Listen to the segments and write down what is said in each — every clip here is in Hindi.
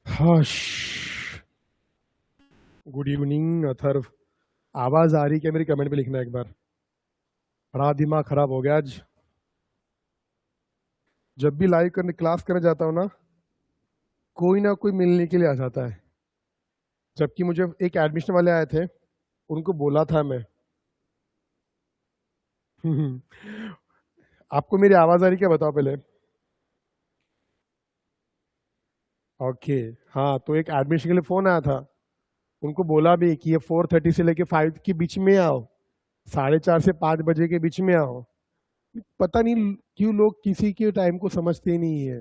हश। Good evening Atharva. आवाज आ रही क्या मेरी? कमेंट पे लिखना एक बार। बड़ा दिमाग खराब हो गया आज। जब भी लाइव करने क्लास करने जाता हूँ ना, कोई ना कोई मिलने के लिए आ जाता है। जबकि मुझे एक एडमिशन वाले आए थे, उनको बोला था मैं। आपको मेरी आवाज आ रही क्या, बताओ पहले। ओके। हाँ, तो एक एडमिशन के लिए फोन आया था। उनको बोला भी कि ये 4:30 से लेके 5 के बीच में आओ, 4:30 से 5 बजे के बीच में आओ। पता नहीं क्यों लोग किसी के टाइम को समझते ही नहीं है।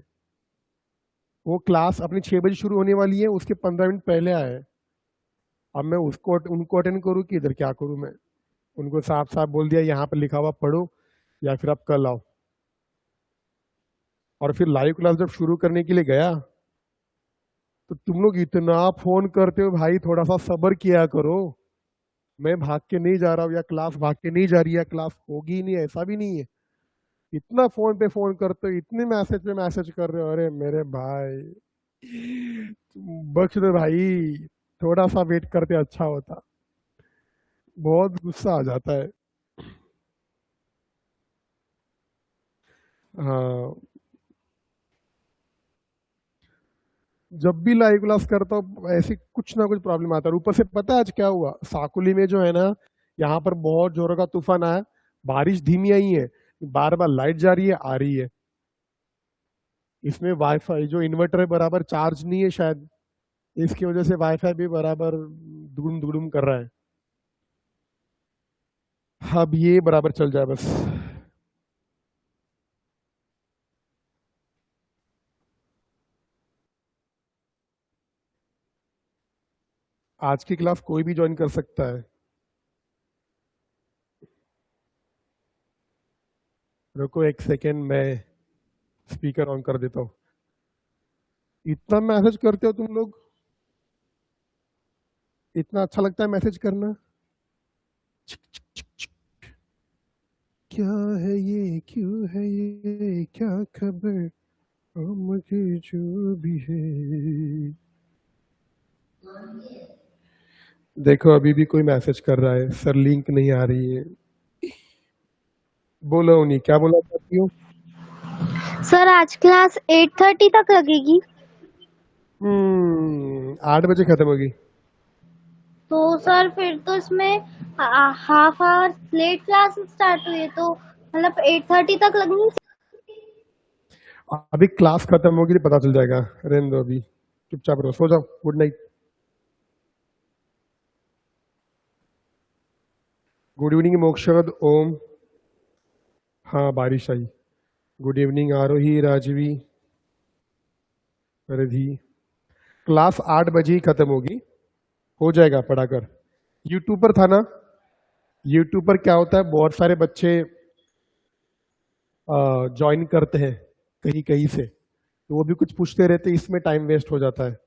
वो क्लास अपनी 6 बजे शुरू होने वाली है, उसके 15 मिनट पहले आए। अब मैं उसको उनको अटेंड करूँ कि इधर क्या करूँ मैं। उनको साफ साफ बोल दिया यहाँ पर लिखा हुआ पढ़ो, या फिर आप कल आओ। और फिर लाइव क्लास जब शुरू करने के लिए गया, तो तुम लोग इतना फोन करते हो भाई, थोड़ा सा सब्र किया करो। मैं भाग के नहीं जा रहा हूँ, या क्लास भाग के नहीं जा रही है, क्लास होगी ही नहीं, ऐसा भी नहीं है। इतना फोन पे फोन करते हो, इतने मैसेज पे मैसेज कर रहे हो। अरे मेरे भाई, बख्श दो भाई, थोड़ा सा वेट करते अच्छा होता। बहुत गुस्सा आ जाता है। हाँ, जब भी लाइव क्लास करता हूँ ऐसी कुछ ना कुछ प्रॉब्लम आता है। ऊपर से पता है आज क्या हुआ, साकुली में जो है ना, यहाँ पर बहुत जोरों का तूफान आया। बारिश धीमी आई है, बार बार लाइट जा रही है आ रही है। इसमें वाईफाई जो इन्वर्टर है बराबर चार्ज नहीं है शायद, इसकी वजह से वाईफाई भी बराबर दुगुम दुगुम कर रहा है। अब ये बराबर चल जाए बस। आज की क्लास कोई भी ज्वाइन कर सकता है। रुको एक सेकेंड, मैं स्पीकर ऑन कर देता हूँ। इतना मैसेज करते हो तुम लोग, इतना अच्छा लगता है मैसेज करना। क्या है ये, क्यों है ये, क्या खबर, ओ मुझे जो भी है। देखो अभी भी कोई मैसेज कर रहा है, सर लिंक नहीं आ रही है। बोलो उन्हीं, क्या बोला चाहती हूँ। सर आज क्लास 8:30 तक लगेगी। 8 बजे खत्म होगी। तो सर फिर तो इसमें half hour late class start हुई है, तो मतलब 8:30 तक लगनी। अभी क्लास खत्म होगी तो पता चल जाएगा। रहने दो अभी, चुपचाप रहो, सो जाओ, good night. Good evening Mokshad ओम। हाँ बारिश आई। गुड इवनिंग आरोही, राजवी, रिधि। क्लास 8 बजे ही खत्म होगी, हो जाएगा पढ़ाकर। यूट्यूब पर था ना, यूट्यूब पर क्या होता है, बहुत सारे बच्चे ज्वाइन करते हैं कहीं कहीं से, तो वो भी कुछ पूछते रहते, इसमें टाइम वेस्ट हो जाता है।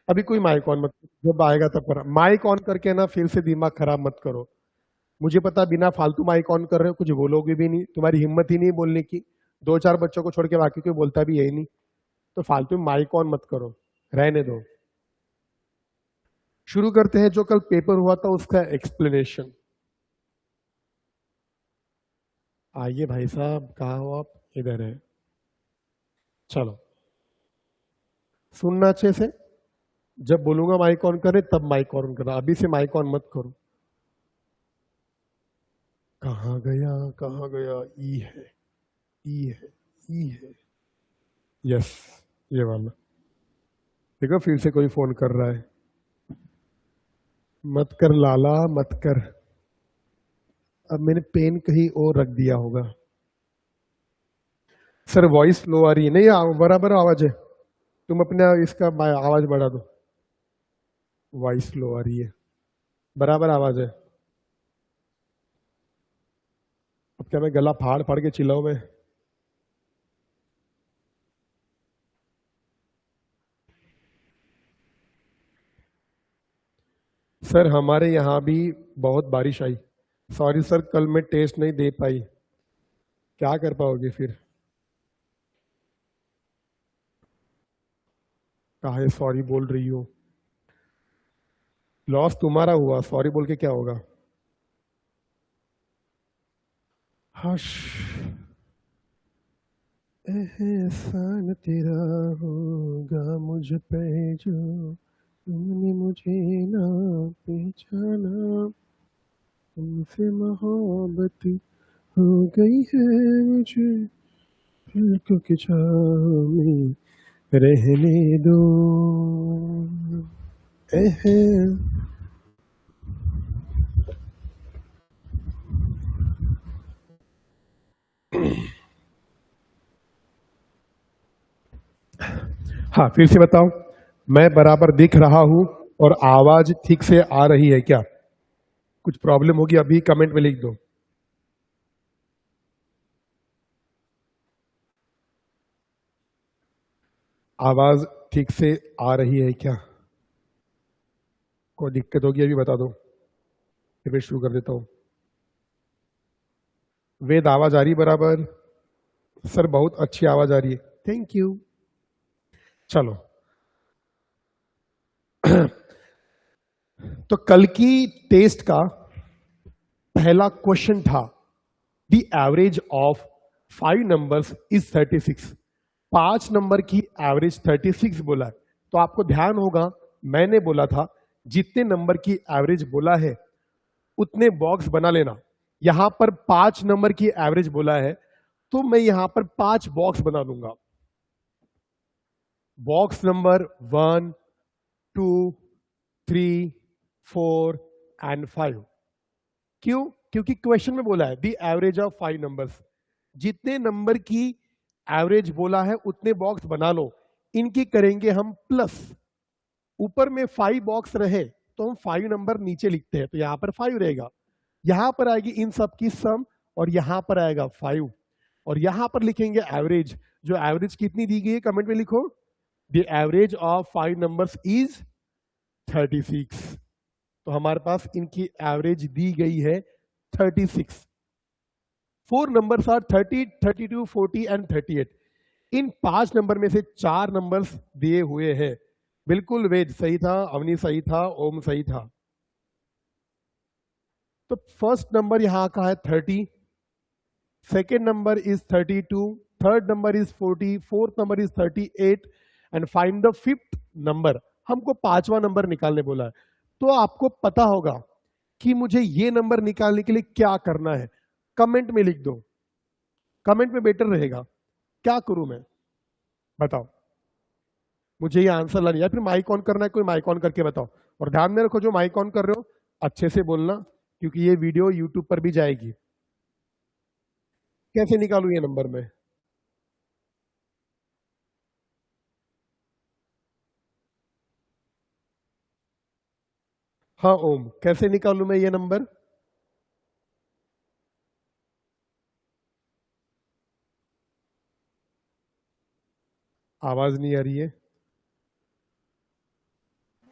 अभी कोई माइक ऑन मत, जब आएगा तब करा माइक ऑन करके ना, फिर से दिमाग खराब मत करो। मुझे पता बिना फालतू माइक ऑन कर रहे हो, कुछ बोलोगे भी नहीं, तुम्हारी हिम्मत ही नहीं बोलने की। 2-4 बच्चों को छोड़ के बाकी कोई बोलता भी यही नहीं, तो फालतू माइक ऑन मत करो, रहने दो। शुरू करते हैं, जो कल पेपर हुआ था उसका एक्सप्लेनेशन। आइए भाई साहब, कहाँ हो आप? इधर है। चलो सुनना अच्छे से, जब बोलूंगा माइक ऑन करें तब माइक ऑन करना, अभी से माइक ऑन मत करो। कहाँ गया, कहाँ गया, ई है, ई है, ई है। यस, ये वाला। देखो फिर से कोई फोन कर रहा है। मत कर लाला, मत कर। अब मैंने पेन कहीं और रख दिया होगा। सर वॉइस लो आ रही है, नहीं बराबर आवाज है। तुम अपने इसका आवाज बढ़ा दो, वॉइस लो आ रही है, बराबर आवाज है। अब क्या मैं गला फाड़ फाड़ के चिल्लाऊं मैं? सर हमारे यहाँ भी बहुत बारिश आई। सॉरी सर, कल मैं टेस्ट नहीं दे पाई। क्या कर पाओगे फिर? काहे सॉरी बोल रही हो? लॉस तुम्हारा हुआ, सॉरी बोल के क्या होगा? हश, एहसान तेरा होगा मुझ पे जो तुमने मुझे ना पहचाना, तुमसे मोहब्बत हो गई है मुझे, दिल को की छाँव में रहने दो। एहे हाँ, फिर से बताओ, मैं बराबर दिख रहा हूं और आवाज ठीक से आ रही है क्या? कुछ प्रॉब्लम होगी अभी कमेंट में लिख दो। आवाज ठीक से आ रही है क्या? कोई दिक्कत होगी अभी बता दो, फिर मैं शुरू कर देता हूं। वेद आवाज आ रही बराबर? सर बहुत अच्छी आवाज आ रही है, थैंक यू। चलो तो कल की टेस्ट का पहला क्वेश्चन था, the average of 5 numbers is 36। 5 number की एवरेज 36 बोला है। तो आपको ध्यान होगा मैंने बोला था जितने नंबर की एवरेज बोला है उतने बॉक्स बना लेना। यहां पर 5 नंबर की एवरेज बोला है तो मैं यहां पर 5 बॉक्स बना लूंगा। Box number 1, 2, 3, 4 and 5। क्यों? क्योंकि क्वेश्चन में बोला है द एवरेज ऑफ 5 नंबर्स। जितने नंबर की एवरेज बोला है उतने बॉक्स बना लो। इनकी करेंगे हम प्लस। ऊपर में 5 बॉक्स रहे तो हम 5 नंबर नीचे लिखते हैं, तो यहां पर 5 रहेगा। यहां पर आएगी इन सब की सम और यहां पर आएगा 5 और यहां पर लिखेंगे एवरेज। जो एवरेज कितनी दी गई है कमेंट में लिखो। The average of 5 numbers is 36। तो हमारे पास इनकी एवरेज दी गई है 36। 4 नंबर्स आर 30, 32, 40 एंड 38। इन 5 नंबर में से 4 नंबर्स दिए हुए हैं। बिल्कुल वेद सही था, अवनी सही था, ओम सही था। तो फर्स्ट नंबर यहां का है 30, second number is 32, third number is 40, fourth number is 38 and find the fifth number. हमको 5वां नंबर निकालने बोला है। तो आपको पता होगा कि मुझे ये नंबर निकालने के लिए क्या करना है। कमेंट में लिख दो, कमेंट में बेटर रहेगा। क्या करूं मैं बताओ? मुझे ये आंसर लाना या फिर माइक ऑन करना है, कोई माइक ऑन करके बताओ। और ध्यान में रखो जो माइक ऑन कर रहे हो अच्छे से बोलना, क्योंकि ये वीडियो यूट्यूब पर भी जाएगी। कैसे निकालूं ये नंबर में? हाँ ओम, कैसे निकालूं मैं ये नंबर? आवाज नहीं आ रही है।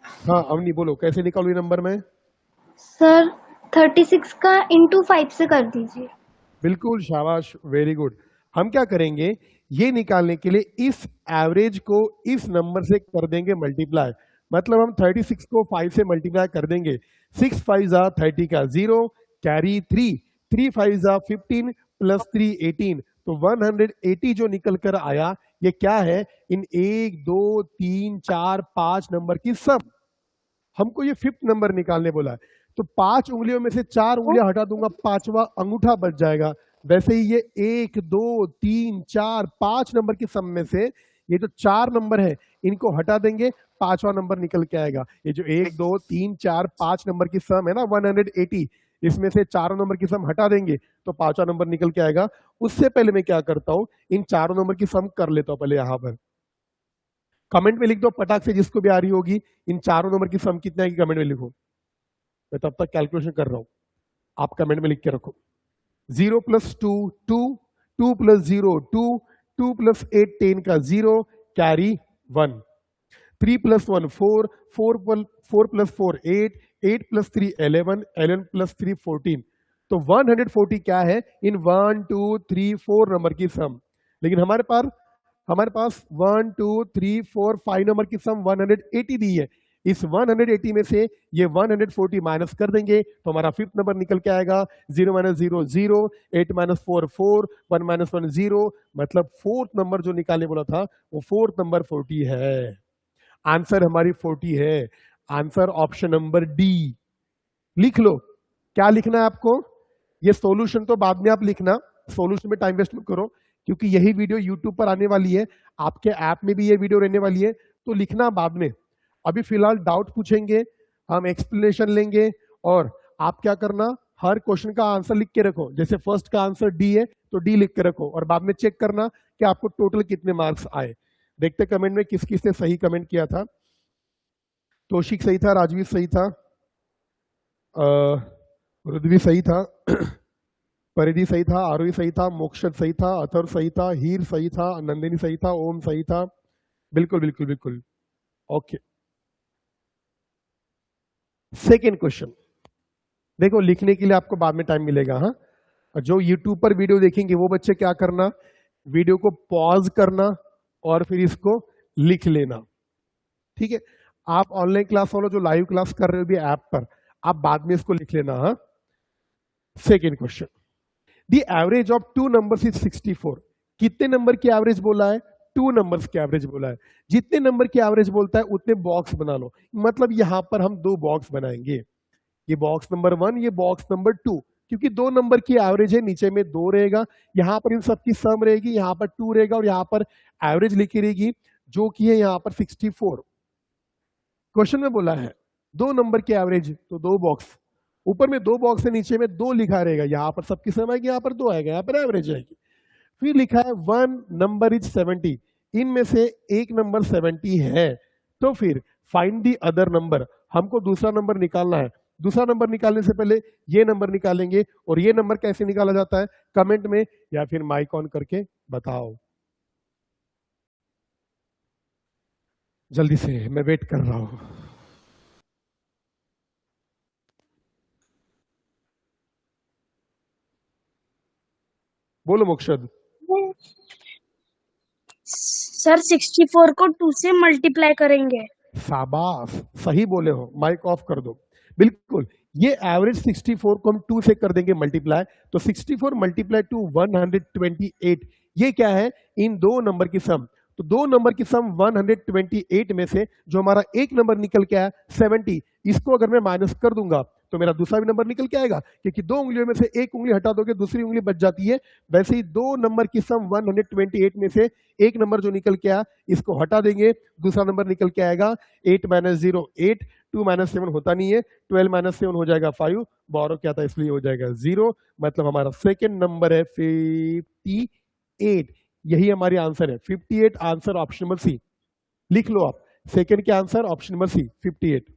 हाँ अवनी बोलो, कैसे निकालूं ये नंबर में? सर 36 का इंटू 5 से कर दीजिए। बिल्कुल, शाबाश, वेरी गुड। हम क्या करेंगे, ये निकालने के लिए इस एवरेज को इस नंबर से कर देंगे मल्टीप्लाई। मतलब हम 36 को 5 से मल्टीप्लाई कर देंगे। 6 5 जा 30 का 0 कैरी 3, 3 5 जा 15 प्लस 3 18। तो 180 जो निकल कर आया ये क्या है? इन 1 2 3 4 5 नंबर की सम। हमको ये फिफ्थ नंबर निकालने बोला है। तो 5 उंगलियों में से 4 उंगलियां हटा दूंगा, 5वां अंगूठा बच जाएगा। वैसे ही ये 1 2 3 4 5 नंबर की सम में से ये जो 4 नंबर है इनको हटा देंगे, 5वां नंबर निकल के आएगा। ये जो 1 2 3 4 5 नंबर की सम है ना 180, इसमें से 4 नंबर की सम हटा देंगे तो 5वां नंबर निकल के आएगा। उससे पहले मैं क्या करता हूं, इन 4 नंबर की सम कर लेता हूं पहले यहां पर। कमेंट में लिख दो पटाख से, जिसको भी आ रही होगी। इन चारों नंबर की सम कितने आएगी कमेंट में लिखो, मैं तब तक कैलकुलेशन कर रहा हूं, आप कमेंट में लिख के रखो। 0 + 2 2, 2 + 0 2, 2 + 8 10 का 0, कैरी 1, 3 + 1 4, 4 + 4 8, 8 + 3 11, 11 + 3 14। तो 140 क्या है इन 1 2 3 4 नंबर की सम। लेकिन हमारे पास 1 2 3 4 5 नंबर की सम 180 दी है। इस 180 में से ये 140 माइनस कर देंगे तो हमारा फिफ्थ नंबर निकल के आएगा। 0 - 0 0, 8 - 4 4, 1 - 1 0, मतलब फोर्थ नंबर जो निकालने बोला था वो फोर्थ नंबर 40 है। आंसर हमारी 40 है। Answer option number D. लिख लो, क्या लिखना है आपको। ये सॉल्यूशन तो बाद में आप लिखना, सॉल्यूशन में टाइम वेस्ट मत करो, क्योंकि यही वीडियो यूट्यूब पर आने वाली है, आपके ऐप में भी ये वीडियो रहने वाली है, तो लिखना बाद में। अभी फिलहाल डाउट पूछेंगे, हम एक्सप्लेनेशन लेंगे, और आप क्या करना, हर क्वेश्चन का आंसर लिख के रखो। जैसे फर्स्ट का आंसर डी है तो डी लिख के रखो, और बाद में चेक करना कि आपको टोटल कितने मार्क्स आए। देखते कमेंट में किस किस ने सही कमेंट किया था। तोशिक सही था, राजवीर सही था, रुद्वी सही था, परिधि सही था, आरोही सही था, मोक्षद सही था, अथर्व सही था, हीर सही था, नंदिनी सही था, ओम सही था। बिल्कुल बिल्कुल बिल्कुल, ओके। सेकेंड क्वेश्चन देखो, लिखने के लिए आपको बाद में टाइम मिलेगा। हाँ, जो यूट्यूब पर वीडियो देखेंगे वो बच्चे क्या करना, वीडियो को पॉज करना और फिर इसको लिख लेना, ठीक है। आप ऑनलाइन क्लास वालों जो लाइव क्लास कर रहे हो भी ऐप पर, आप बाद में इसको लिख लेना। हाँ, second question, the average of two numbers is 64। कितने नंबर की एवरेज बोला है, टू नंबर्स की एवरेज बोला है। जितने नंबर की एवरेज बोलता है उतने बॉक्स बना लो। मतलब यहां पर हम दो बॉक्स बनाएंगे, ये बॉक्स नंबर 1, ये बॉक्स नंबर 2, क्योंकि दो नंबर की एवरेज है, नीचे में 2 रहेगा, यहां पर इन सबकी सम रहेगी, यहां पर 2 रहेगा, और यहां पर एवरेज लिखी रहेगी जो कि है यहां पर 64। क्वेश्चन में बोला है दो नंबर की एवरेज, तो दो बॉक्स, ऊपर में 2 बॉक्स है, नीचे में 2 लिखा रहेगा, यहां पर सबकी सम आएगी, यहां पर 2 आएगा, यहां पर एवरेज आएगी। फिर लिखा है 1 नंबर इज 70, इनमें से एक नंबर 70 है, तो फिर फाइंड दी अदर नंबर। हमको दूसरा नंबर निकालना है। दूसरा नंबर निकालने से पहले ये नंबर निकालेंगे, और ये नंबर कैसे निकाला जाता है कमेंट में या फिर माइक ऑन करके बताओ, जल्दी से, मैं वेट कर रहा हूं। बोलो मोक्षद। सर 64 को 2 से मल्टीप्लाई करेंगे। शाबाश, सही बोले हो, माइक ऑफ कर दो। बिल्कुल, ये एवरेज 64 को हम 2 से कर देंगे मल्टीप्लाई, तो 64 मल्टीप्लाई टू 128, ये क्या है, इन दो नंबर की सम। तो दो नंबर की सम 128 में से जो हमारा एक नंबर निकल के आया 70, इसको अगर मैं माइनस कर दूंगा तो मेरा दूसरा भी नंबर निकल के आएगा, क्योंकि दो उंगलियों में से एक उंगली हटा दोगे दूसरी उंगली बच जाती है। वैसे ही दो नंबर की सम 128 में से एक नंबर जो निकल के आया इसको हटा देंगे, दूसरा नंबर निकल के आएगा 8 - 0 8, 2 - 7 होता नहीं है, 12 - 7 हो जाएगा 5, बोरो क्या था इसलिए हो जाएगा 0। मतलब हमारा सेकेंड नंबर है 58, यही हमारी आंसर है 58। आंसर ऑप्शन नंबर सी, लिख लो आप, सेकेंड के आंसर ऑप्शन नंबर सी 58,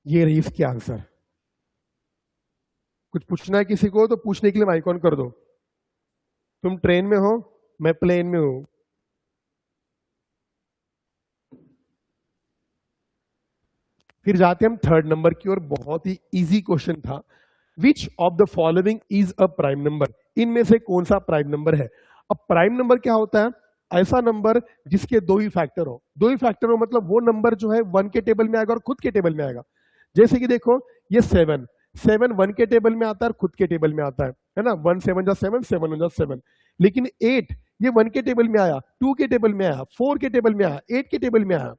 ये रही इसकी आंसर। कुछ पूछना है किसी को तो पूछने के लिए माइक ऑन कर दो। तुम ट्रेन में हो, मैं प्लेन में हूं। फिर जाते हैं हम थर्ड नंबर की ओर, बहुत ही इजी क्वेश्चन था। Which of the following is a prime number, इनमें से कौन सा प्राइम नंबर है। अब प्राइम नंबर क्या होता है, ऐसा नंबर जिसके दो ही फैक्टर हो। दो ही फैक्टर हो मतलब वो नंबर जो है 1 के टेबल में आएगा और खुद के टेबल में आएगा। जैसे कि देखो ये 7 1 के टेबल में आता है और खुद के टेबल में आता है ना, 1 7 जा 7, 7 1 जा 7। लेकिन 8 ये 1 के टेबल में आया, 2 के टेबल में आया, 4 के टेबल में आया, 8 के टेबल में आया।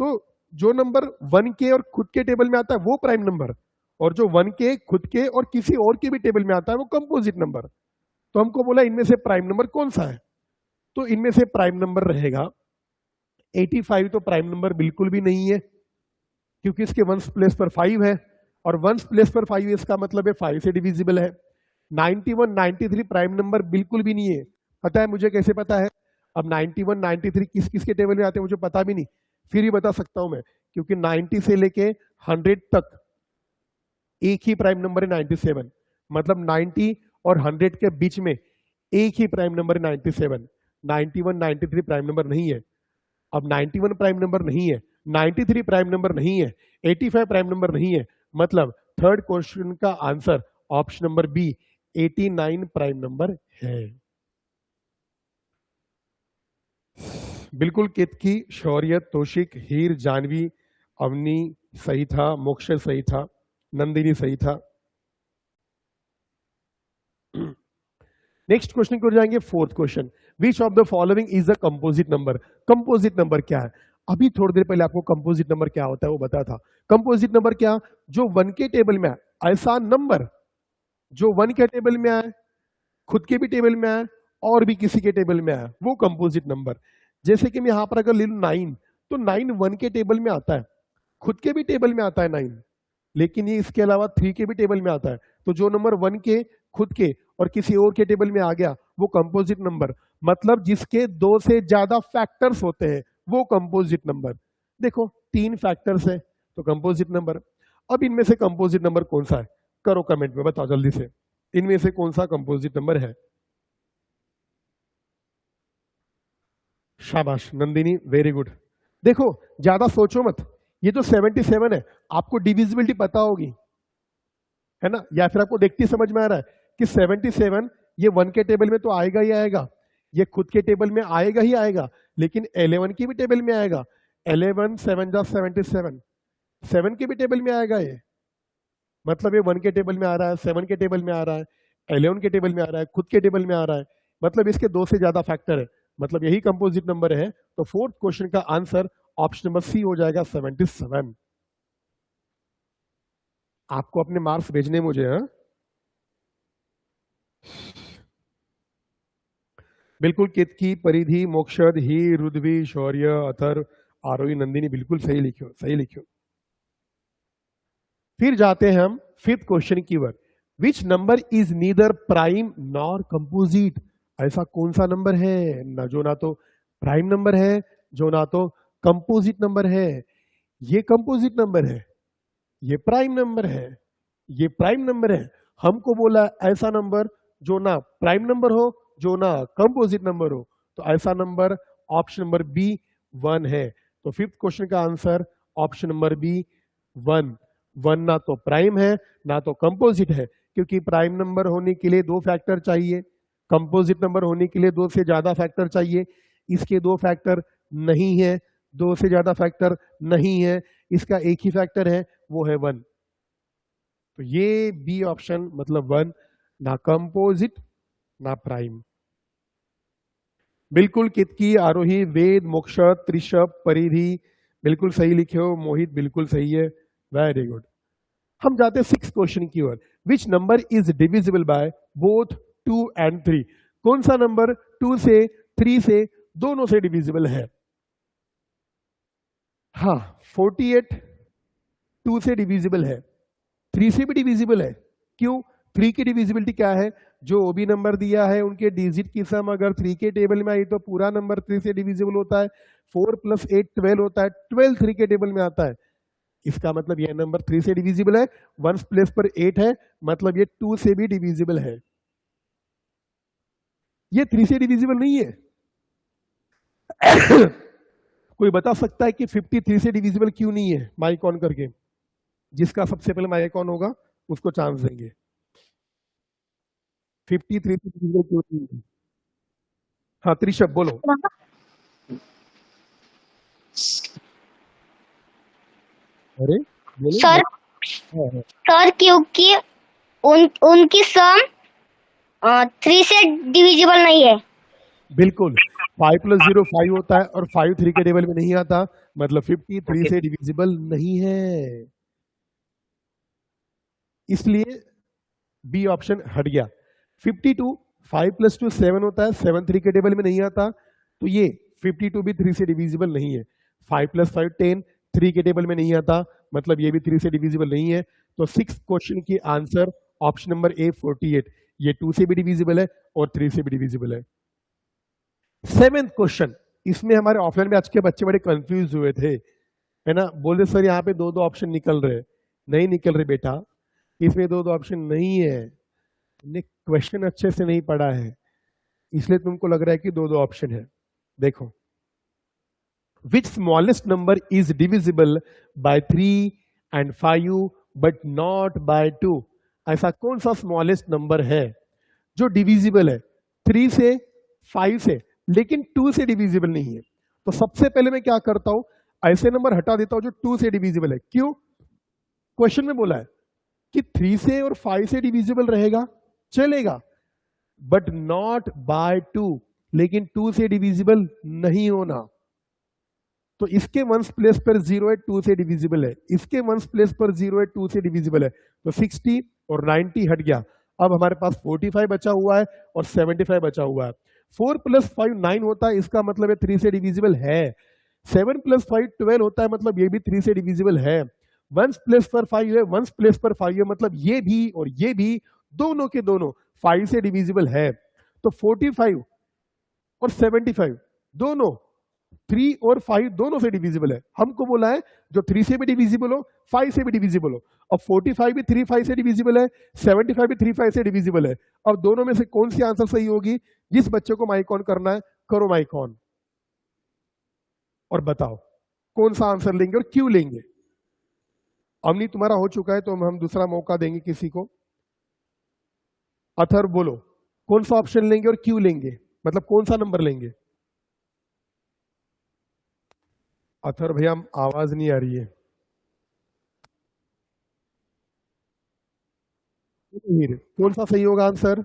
तो जो नंबर 1 के और खुद के टेबल में आता है वो प्राइम नंबर, और जो 1 के, खुद के और किसी और के भी टेबल में आता है वो कंपोजिट नंबर। तो हमको बोला इनमें से प्राइम नंबर कौन सा है, तो इनमें से प्राइम नंबर रहेगा 85। तो प्राइम नंबर बिल्कुल भी नहीं है, क्योंकि इसके वंस प्लेस पर 5 है, और वंस प्लेस पर 5 इसका मतलब है 5 से डिविजिबल है। 91 93 प्राइम नंबर बिल्कुल भी नहीं है। पता है मुझे कैसे पता है, अब 91, 93 किस किस के टेबल में आते हैं मुझे पता भी नहीं, फिर भी बता सकता हूं मैं, क्योंकि 90 से लेके 100 तक एक ही प्राइम नंबर है 97, मतलब 90 और 100 के बीच में एक ही प्राइम नंबर है 97। 91, 93 प्राइम नंबर नहीं है। अब 91 प्राइम नंबर नहीं है, 93 प्राइम नंबर नहीं है, 85 प्राइम नंबर नहीं है, मतलब थर्ड क्वेश्चन का answer option number B 89 prime number है। बिल्कुल केतकी, शौर्य, तोशिक, हीर, जानवी, अवनी सही था, मोक्ष सही था, नंदिनी सही था। नेक्स्ट क्वेश्चन की ओर जाएंगे, fourth question, which of the following is a composite number. Composite number क्या है? अभी थोड़ी देर पहले आपको कंपोजिट नंबर क्या होता है वो बताया था। कंपोजिट नंबर क्या? जो 1 के टेबल में आए, ऐसा नंबर जो 1 के टेबल में आए, खुद के भी टेबल में आए और भी किसी के टेबल में आए, वो कंपोजिट नंबर। जैसे कि मैं यहां पर अगर ले लूं 9, तो 9 1 के टेबल में आता है, खुद के भी टेबल में आता है 9, लेकिन ये इसके अलावा 3 के भी टेबल में आता है। तो जो नंबर 1 के, खुद के और किसी और के टेबल में आ गया वो कंपोजिट नंबर, मतलब जिसके 2 से ज्यादा फैक्टर्स होते हैं वो कंपोजिट नंबर। देखो 3 फैक्टर्स है तो कंपोजिट नंबर। अब इनमें से कंपोजिट नंबर कौन सा है? करो कमेंट में, बताओ जल्दी से, इनमें से कौन सा कंपोजिट नंबर है? शाबाश नंदिनी, वेरी गुड। देखो ज्यादा सोचो मत, ये जो 77 है आपको डिविजिबिलिटी पता होगी, है ना? या फिर आपको देखते ही समझ में आ रहा है कि 77 ये 1 के टेबल में तो आएगा ही आएगा, ये खुद के टेबल में आएगा ही आएगा, लेकिन 11 की भी टेबल में आएगा। 11 7 जा 77, 7 के भी टेबल में आएगा ये, मतलब ये 1 के टेबल में आ रहा है, 7 के टेबल में आ रहा है, 11 के टेबल में आ रहा है, खुद के टेबल में आ रहा है, मतलब इसके 2 से ज्यादा फैक्टर है, मतलब यही कंपोजिट नंबर है। तो फोर्थ क्वेश्चन का आंसर ऑप्शन नंबर सी हो जाएगा 77। आपको अपने मार्क्स भेजने मुझे, हाँ? बिल्कुल केतकी, परिधि, मोक्षद, ही, रुद्वी, शौर्य, अथर, आरोही, नंदिनी बिल्कुल सही लिखो, सही लिखो। फिर जाते हैं हम फिफ्थ क्वेश्चन की ओर, which number is neither prime nor composite. ऐसा कौन सा नंबर है ना जो ना तो प्राइम नंबर है, जो ना तो कंपोजिट नंबर है? ये कंपोजिट नंबर है, ये प्राइम नंबर है, ये प्राइम नंबर है। हमको बोला ऐसा नंबर जो ना प्राइम नंबर हो, जो ना कंपोजिट नंबर हो, तो ऐसा नंबर ऑप्शन नंबर बी 1 है। तो फिफ्थ क्वेश्चन का आंसर ऑप्शन नंबर बी 1। 1 ना तो प्राइम है ना तो कंपोजिट है, क्योंकि प्राइम नंबर होने के लिए 2 फैक्टर चाहिए, कंपोजिट नंबर होने के लिए 2 से ज्यादा फैक्टर चाहिए। इसके 2 फैक्टर नहीं है, 2 से ज्यादा फैक्टर नहीं है, इसका एक ही फैक्टर है, वो है 1। तो ये बी ऑप्शन मतलब 1, ना कंपोजिट ना प्राइम। बिल्कुल कितकी, आरोही, वेद, मोक्ष, त्रिशप, परिधि बिल्कुल सही लिखे हो, मोहित बिल्कुल सही है, वेरी गुड। हम जाते हैं 6th क्वेश्चन की ओर, which number is divisible by both 2 and 3। कौन सा नंबर 2 से 3 से दोनों से डिविजिबल है? हाँ 48 2 से डिविजिबल है, 3 से भी डिविजिबल है। क्यों? 3 की डिविजिबिलिटी क्या है? जो ओबी नंबर दिया है उनके डिजिट की सम अगर 3 के टेबल में आई तो पूरा नंबर 3 से डिविजिबल होता है। 4 + 8 12 होता है, 12 3 के टेबल में आता है। इसका मतलब यह नंबर 3 से डिविजिबल है, 1 प्लेस पर 8 है, मतलब ये 2 से भी डिविजिबल है। ये 3 से डिविजिबल नहीं है। कोई बता सकता है कि 53 से डिविजिबल क्यों नहीं है? माइक ऑन करके, जिसका सबसे पहले माइक ऑन होगा उसको चांस देंगे। 53 से डिविजिबल क्यों नहीं है? हाँ त्रिशप बोलो। अरे बोलो। सर हाँ, हाँ। सर क्योंकि उनकी सम 3 से डिविजिबल नहीं है। बिल्कुल 5 + 0 5 होता है और 5 3 के टेबल में नहीं आता, मतलब 53 से डिविजिबल नहीं है, इसलिए बी ऑप्शन हट गया। 52 5 + 2 7 होता है, 7 3 के टेबल में नहीं आता, तो ये 52 भी 3 से डिविजिबल नहीं है। 5 + 5 10 3 के टेबल में नहीं आता, मतलब ये भी 3 से डिविजिबल नहीं है। तो 6th क्वेश्चन की आंसर ऑप्शन नंबर ए 48, ये 2 से भी डिविजिबल है और 3 से भी डिविजिबल है। 7th क्वेश्चन, इसमें हमारे ऑफलाइन में आज के बच्चे बड़े कंफ्यूज हुए थे, है ना, बोले सर यहाँ पे 2-2 ऑप्शन निकल रहे, नहीं निकल रहे बेटा, इसमें 2-2 ऑप्शन नहीं है, तुमने क्वेश्चन अच्छे से नहीं पढ़ा है, इसलिए तुमको लग रहा है कि 2-2 ऑप्शन है। देखो, which smallest number is divisible by 3 and 5 but not by 2? ऐसा कौन सा स्मॉलेस्ट नंबर है जो डिविजिबल है 3 से 5 से, लेकिन 2 से डिविजिबल नहीं है? तो सबसे पहले मैं क्या करता हूं, ऐसे नंबर हटा देता हूं जो 2 से डिविजिबल है। क्यों? क्वेश्चन में बोला है कि 3 से और 5 से डिविजिबल रहेगा, चलेगा, बट नॉट बाय 2, लेकिन 2 से डिविजिबल नहीं होना। तो इसके वंस प्लेस पर 0 है, 2 से डिविजिबल है, इसके वंस प्लेस पर 0 है, 2 से डिविजिबल है, तो 60 और 90 हट गया। अब हमारे पास 45 बचा हुआ है और 75 बचा हुआ है। 4 + 5 9 होता है, इसका मतलब है 3 से डिविजिबल है। 7 + 5 12 होता है, मतलब ये भी 3 से डिविजिबल है। 1 प्लेस पर 5 है, 1 प्लेस पर 5 है, मतलब ये भी और ये भी दोनों के दोनों 5 से डिविजिबल है। तो 45 और 75 दोनों 3 और 5 दोनों से डिविजिबल है। हमको बोला है जो 3 से भी डिविजिबल हो, 5 से भी डिविजिबल हो। अब 45 भी 3 5 से डिविजिबल है, 75 भी 3 5 से डिविजिबल है। अब दोनों में से कौन सी आंसर सही होगी? जिस बच्चे को माइक ऑन करना है, करो माइक ऑन और बताओ कौन सा आंसर लेंगे और क्यों लेंगे। अमनी तुम्हारा हो चुका है तो हम दूसरा मौका देंगे किसी को। अथर बोलो, कौन सा ऑप्शन लेंगे और क्यों लेंगे, मतलब कौन सा नंबर लेंगे? अथर भैया आवाज नहीं आ रही है। कौन सा सही होगा आंसर?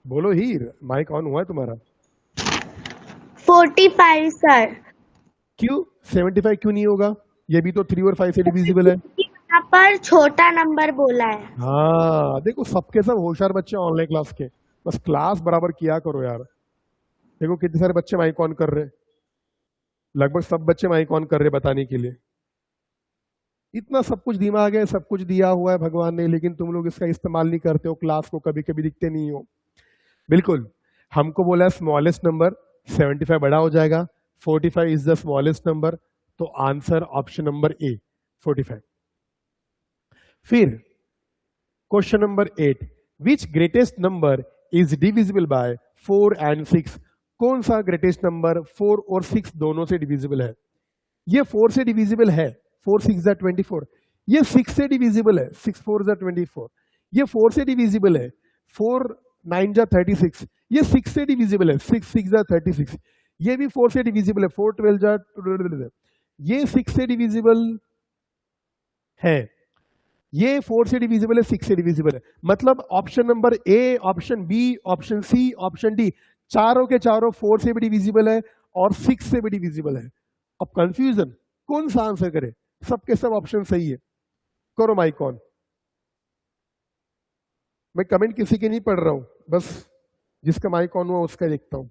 बोलो हीर, माइक ऑन हुआ है तुम्हारा। 45 सर। क्यों 75 क्यों नहीं होगा? ये भी तो 3 और 5 से डिविजिबल है। यहाँ पर छोटा नंबर बोला है। हाँ देखो, सबके सब होशियार बच्चे ऑनलाइन क्लास के, बस क्लास बराबर किया करो यार। देखो कितने सारे बच्चे माइक ऑन कर रहे, लगभग सब बच्चे माइक ऑन कर रहे बताने के लिए। इतना सब कुछ दिमाग है, सब कुछ दिया हुआ है भगवान ने, लेकिन तुम लोग इसका इस्तेमाल नहीं करते हो, क्लास को कभी कभी दिखते नहीं हो। बिल्कुल, हमको बोला है स्मॉलेस्ट नंबर, 75 बड़ा हो जाएगा, 45 इज द स्मॉलेस्ट नंबर, तो आंसर ऑप्शन नंबर ए 45। फिर question number 8, which greatest number is divisible bye 4 and 6? कौन सा ग्रेटेस्ट नंबर 4 और 6 दोनों से डिविजिबल है? ये 4 से डिविजिबल है, 4 6 जा 24। ये 6 से डिविजिबल है, 6 4 जा 24। ये 4 से डिविजिबल है, 4 9 जा 36। ये 6 से डिविजिबल है, 6 6 जा 36। ये भी 4 से डिविजिबल है, 4 12 जा 12। ये 6 से डिविजिबल है, ये 4 से डिविजिबल है, 6 से डिविजिबल है। मतलब option number A, option B, option C, option D, चारों के चारों 4 से भी डिविजिबल है और 6 से भी डिविजिबल है। अब कंफ्यूजन कौन सा आंसर करे? सबके सब ऑप्शन सही है। करो माइक ऑन। मैं कमेंट किसी के नहीं पढ़ रहा हूं, बस जिसका माइक ऑन हुआ उसका देखता हूं।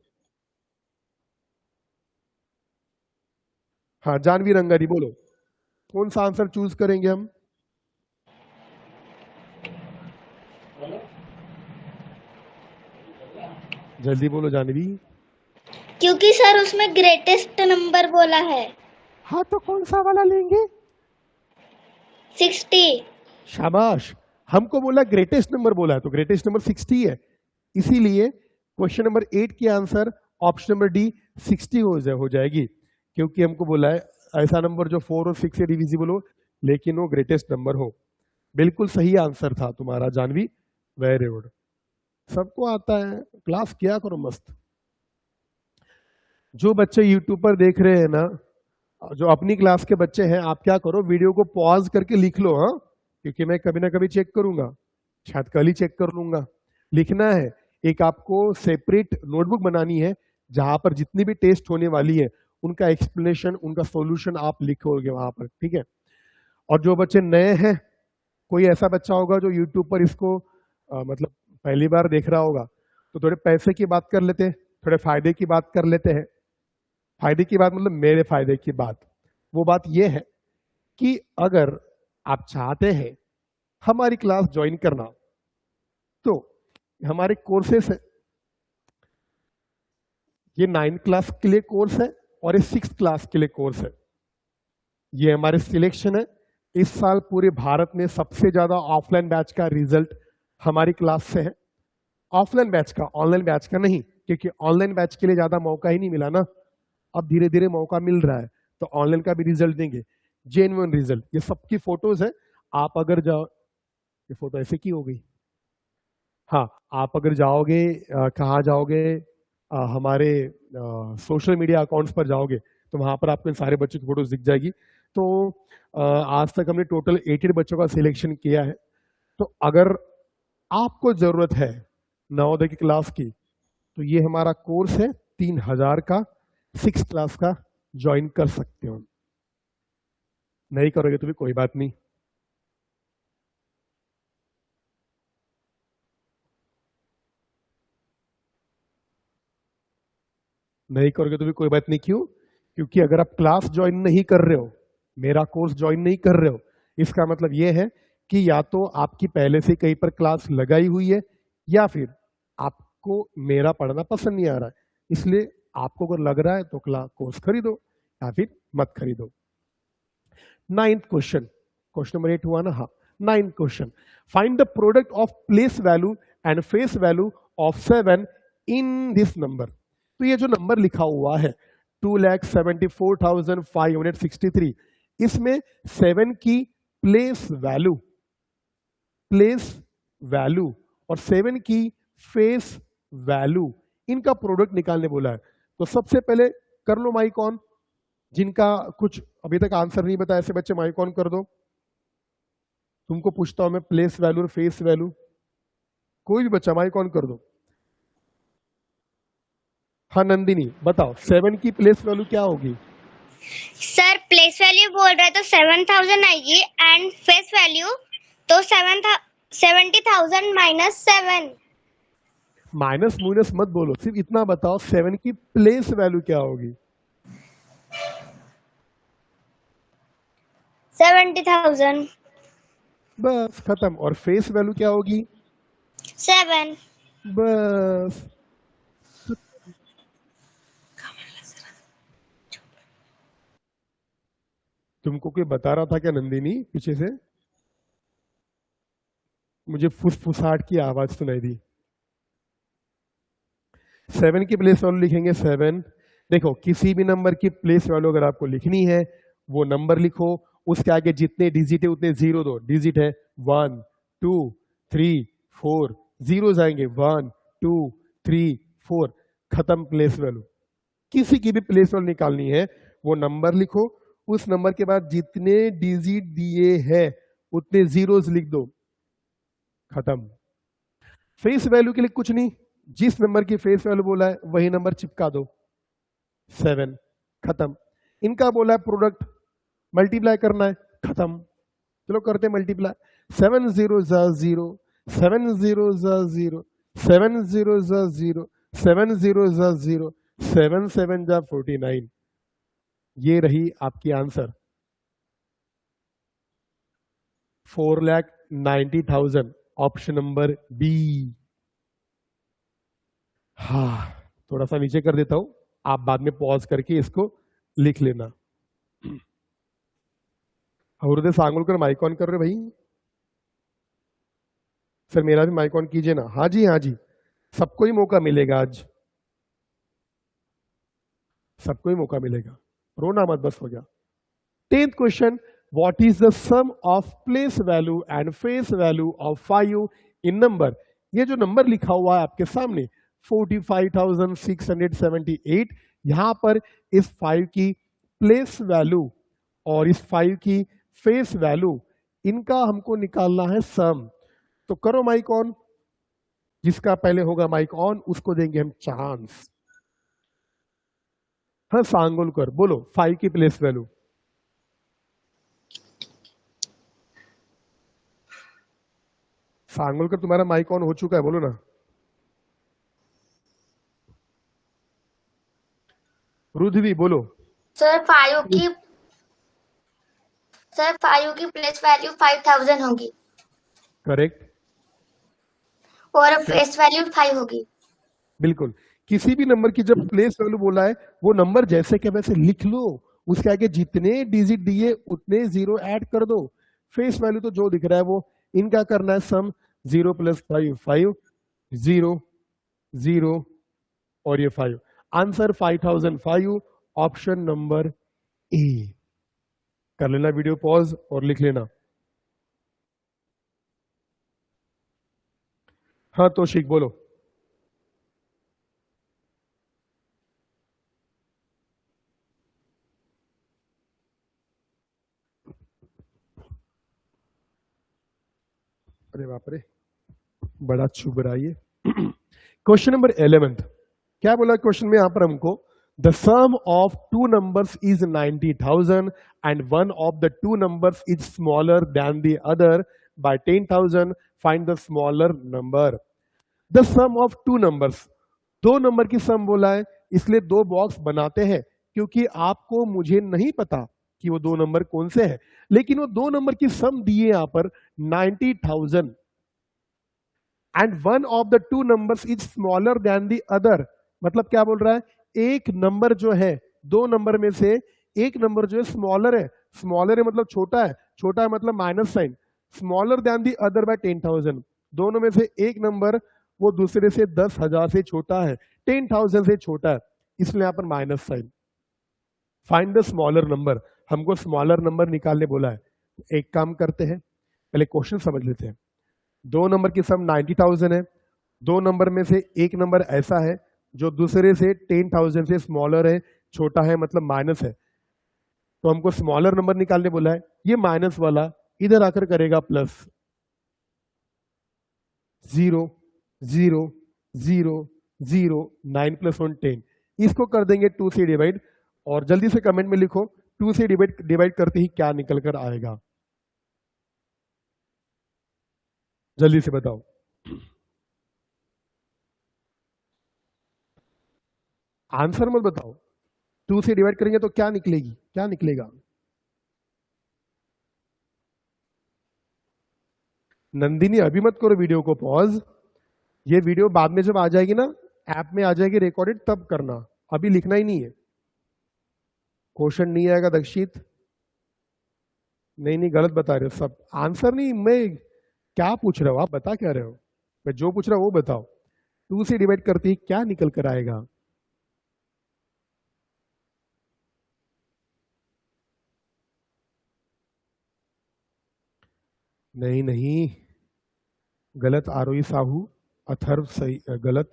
हाँ जानवी रंगारी बोलो, कौन सा आंसर चूज करेंगे हम? जल्दी बोलो जानवी। क्योंकि सर उसमें ग्रेटेस्ट नंबर बोला है। हाँ तो कौन सा वाला लेंगे? 60। शाबाश, हमको बोला ग्रेटेस्ट नंबर बोला है, तो ग्रेटेस्ट नंबर 60 है, इसीलिए क्वेश्चन नंबर 8 की आंसर ऑप्शन नंबर डी 60 हो जाएगी। क्योंकि हमको बोला है ऐसा नंबर जो 4 और 6 से डिविजिबल हो लेकिन वो ग्रेटेस्ट नंबर हो। बिल्कुल सही आंसर था तुम्हारा जानवी, वेरी गुड। सबको आता है, क्लास किया करो मस्त। जो बच्चे यूट्यूब पर देख रहे हैं ना, जो अपनी क्लास के बच्चे हैं, आप क्या करो, वीडियो को पॉज करके लिख लो। हाँ, क्योंकि मैं कभी ना कभी चेक करूंगा, शायद कल ही चेक कर लूंगा। लिखना है, एक आपको सेपरेट नोटबुक बनानी है जहां पर जितनी भी टेस्ट होने वाली है उनका एक्सप्लेनेशन, उनका सॉल्यूशन आप लिखोगे वहां पर, ठीक है। और जो बच्चे नए हैं, कोई ऐसा बच्चा होगा जो यूट्यूब पर इसको मतलब पहली बार देख रहा होगा, तो थोड़े पैसे की बात कर लेते हैं, थोड़े फायदे की बात कर लेते हैं। फायदे की बात मतलब मेरे फायदे की बात, वो बात ये है कि अगर आप चाहते हैं हमारी क्लास ज्वाइन करना, तो हमारे कोर्सेस है। ये 9th क्लास के लिए कोर्स है और ये 6th क्लास के लिए कोर्स है। ये हमारे सिलेक्शन है। इस साल पूरे भारत में सबसे ज्यादा ऑफलाइन बैच का रिजल्ट हमारी क्लास से है। ऑफलाइन बैच का, ऑनलाइन बैच का नहीं, क्योंकि ऑनलाइन बैच के लिए ज्यादा मौका ही नहीं मिला ना। अब धीरे धीरे मौका मिल रहा है, तो ऑनलाइन का भी रिजल्ट देंगे, जेन्युइन रिजल्ट। ये सबकी फोटोज है। आप अगर जाओ, ये फोटो ऐसे की हो गई। हाँ, आप अगर जाओगे, कहाँ जाओगे, हमारे सोशल मीडिया अकाउंट्स पर जाओगे, तो वहां पर आपको इन सारे बच्चों की फोटोज दिख जाएगी। तो आज तक हमने टोटल 18 बच्चों का सिलेक्शन किया है। तो अगर आपको जरूरत है नवोदय की क्लास की, तो ये हमारा कोर्स है 3000 का, 6th क्लास का, ज्वाइन कर सकते हो। नहीं करोगे तो भी कोई बात नहीं। नहीं करोगे तो भी कोई बात नहीं। क्यों? क्योंकि अगर आप क्लास ज्वाइन नहीं कर रहे हो, मेरा कोर्स ज्वाइन नहीं कर रहे हो, इसका मतलब यह है कि या तो आपकी पहले से कहीं पर क्लास लगाई हुई है, या फिर आपको मेरा पढ़ना पसंद नहीं आ रहा है। इसलिए आपको अगर लग रहा है तो कोर्स खरीदो, या फिर मत खरीदो। 9th क्वेश्चन, क्वेश्चन नंबर 8 हुआ ना? हाँ, 9th question, find the product of place value and face value of 7 in this number. तो ये जो नंबर लिखा हुआ है 2,74,563, इसमें 7 की प्लेस वैल्यू और 7 की फेस वैल्यू, इनका प्रोडक्ट निकालने बोला है। तो सबसे पहले कर लो माइक ऑन। जिनका कुछ अभी तक आंसर नहीं बताया, ऐसे बच्चे माइक ऑन कर दो। तुमको पूछता हूं मैं, प्लेस वैल्यू और फेस वैल्यू, कोई भी बच्चा माइक ऑन कर दो। हाँ नंदिनी बताओ, 7 की प्लेस वैल्यू क्या होगी? सर प्लेस वैल्यू बोल रहे तो 7000 आएगी, एंड फेस वैल्यू तो 70,000 माइनस 7। माइनस माइनस मत बोलो, सिर्फ इतना बताओ 7 की प्लेस वैल्यू क्या होगी? 70,000। बस खत्म। और फेस वैल्यू क्या होगी? 7। बस। तुमको कोई बता रहा था क्या नंदिनी पीछे से? मुझे फुसफुसाहट की आवाज सुनाई दी। 7 की प्लेस वैल्यू लिखेंगे 7। देखो, किसी भी नंबर की प्लेस वैल्यू अगर आपको लिखनी है, वो नंबर लिखो, उसके आगे जितने डिजिट है उतने जीरो दो। डिजिट है 1 2 3 4, जीरो जाएंगे 1 2 3 4, खत्म प्लेस वैल्यू। किसी की भी प्लेस वैल्यू निकालनी है, वो नंबर लिखो, उस नंबर के बाद जितने डिजिट दिए हैं उतने जीरोस लिख दो, खत्म। फेस वैल्यू के लिए कुछ नहीं, जिस नंबर की फेस वैल्यू बोला है वही नंबर चिपका दो, 7, खत्म। इनका बोला है प्रोडक्ट मल्टीप्लाई करना है, खत्म। चलो करते मल्टीप्लाई। 7 0 0, 7 0 0, 7 0 0, 7 0 0, 7 7 49। ये रही आपकी आंसर, 4,90,000, ऑप्शन नंबर बी। हाँ, थोड़ा सा नीचे कर देता हूं, आप बाद में पॉज करके इसको लिख लेना। हृदय सांगुलकर माइक ऑन कर रहे भाई? सर मेरा भी माइक ऑन कीजिए ना। हाँ जी, हाँ जी, सबको ही मौका मिलेगा आज, सबको ही मौका मिलेगा, रोना मत, बस हो गया। 10th question, what is the sum of place value and face value of 5 in number. ये जो नंबर लिखा हुआ है आपके सामने 45,678, यहां पर इस 5 की प्लेस वैल्यू और इस 5 की फेस वैल्यू, इनका हमको निकालना है सम। तो करो माइक ऑन, जिसका पहले होगा माइक ऑन उसको देंगे हम चांस। हाँ सांगोलकर बोलो, 5 की प्लेस वैल्यू। सांगोलकर तुम्हारा माइक ऑन हो चुका है, बोलो ना। रुधवी बोलो। सर 5 की प्लेस वैल्यू 5,000 होगी। करेक्ट। और फेस वैल्यू 5 होगी। बिल्कुल, किसी भी नंबर की जब प्लेस वैल्यू बोला है वो नंबर जैसे के वैसे लिख लो, उसके आगे जितने डिजिट दिए उतने जीरो ऐड कर दो। फेस वैल्यू तो जो दिख रहा है वो इनका करना है सम, 0 + 5 5, 0 0 और ये 5। आंसर 5005, ऑप्शन नंबर ए। कर लेना वीडियो पॉज और लिख लेना। हाँ तो शिक बोलो। अरे बाप रे, बड़ा चुभ रहा है ये। क्वेश्चन नंबर 11, क्या बोला क्वेश्चन में यहां पर हमको, the sum of two numbers is 90,000 and one of the two numbers is smaller than the other by 10,000, find the smaller number. The sum of two numbers, दो नंबर की सम बोला है, इसलिए दो बॉक्स बनाते हैं, क्योंकि आपको मुझे नहीं पता कि वो दो नंबर कौन से हैं, लेकिन वो दो नंबर की सम दी है यहां पर 90,000 and one of the two numbers is smaller than the other. मतलब क्या बोल रहा है, एक नंबर जो है, दो नंबर में से एक नंबर जो है स्मॉलर है, स्मॉलर है मतलब छोटा है, छोटा है मतलब minus sign, smaller than the other by 10,000। दोनों में से एक नंबर वो दूसरे से 10,000 से छोटा है, 10,000 से छोटा है, इसलिए यहां पर minus sign. Find the smaller number, हमको स्मॉलर नंबर निकालने बोला है। एक काम करते हैं, पहले क्वेश्चन समझ लेते हैं। दो नंबर की सम 90,000 है, दो नंबर में से एक नंबर ऐसा है जो दूसरे से 10,000 से स्मॉलर है, छोटा है मतलब माइनस है, तो हमको स्मॉलर नंबर निकालने बोला है। ये माइनस वाला इधर आकर करेगा प्लस, 0 0 0 0, 9 + 1 10, इसको कर देंगे 2 से डिवाइड, और जल्दी से कमेंट में लिखो 2 से डिवाइड करते ही क्या निकल कर आएगा, जल्दी से बताओ। आंसर मत बताओ, 2 से डिवाइड करेंगे तो क्या निकलेगी, क्या निकलेगा? नंदिनी अभी मत करो वीडियो को पॉज, ये वीडियो बाद में जब आ जाएगी ना, ऐप में आ जाएगी रिकॉर्डेड, तब करना, अभी लिखना ही नहीं है। क्वेश्चन नहीं आएगा दक्षित, नहीं गलत बता रहे हो सब, आंसर नहीं, मैं क्या पूछ रहा हूं, आप बता क्या रहे हो, मैं जो पूछ रहा हूं वो बताओ। 2 से डिवाइड करते ही क्या निकल कर आएगा? नहीं, गलत, आरोही साहू, अथर्व सही, गलत,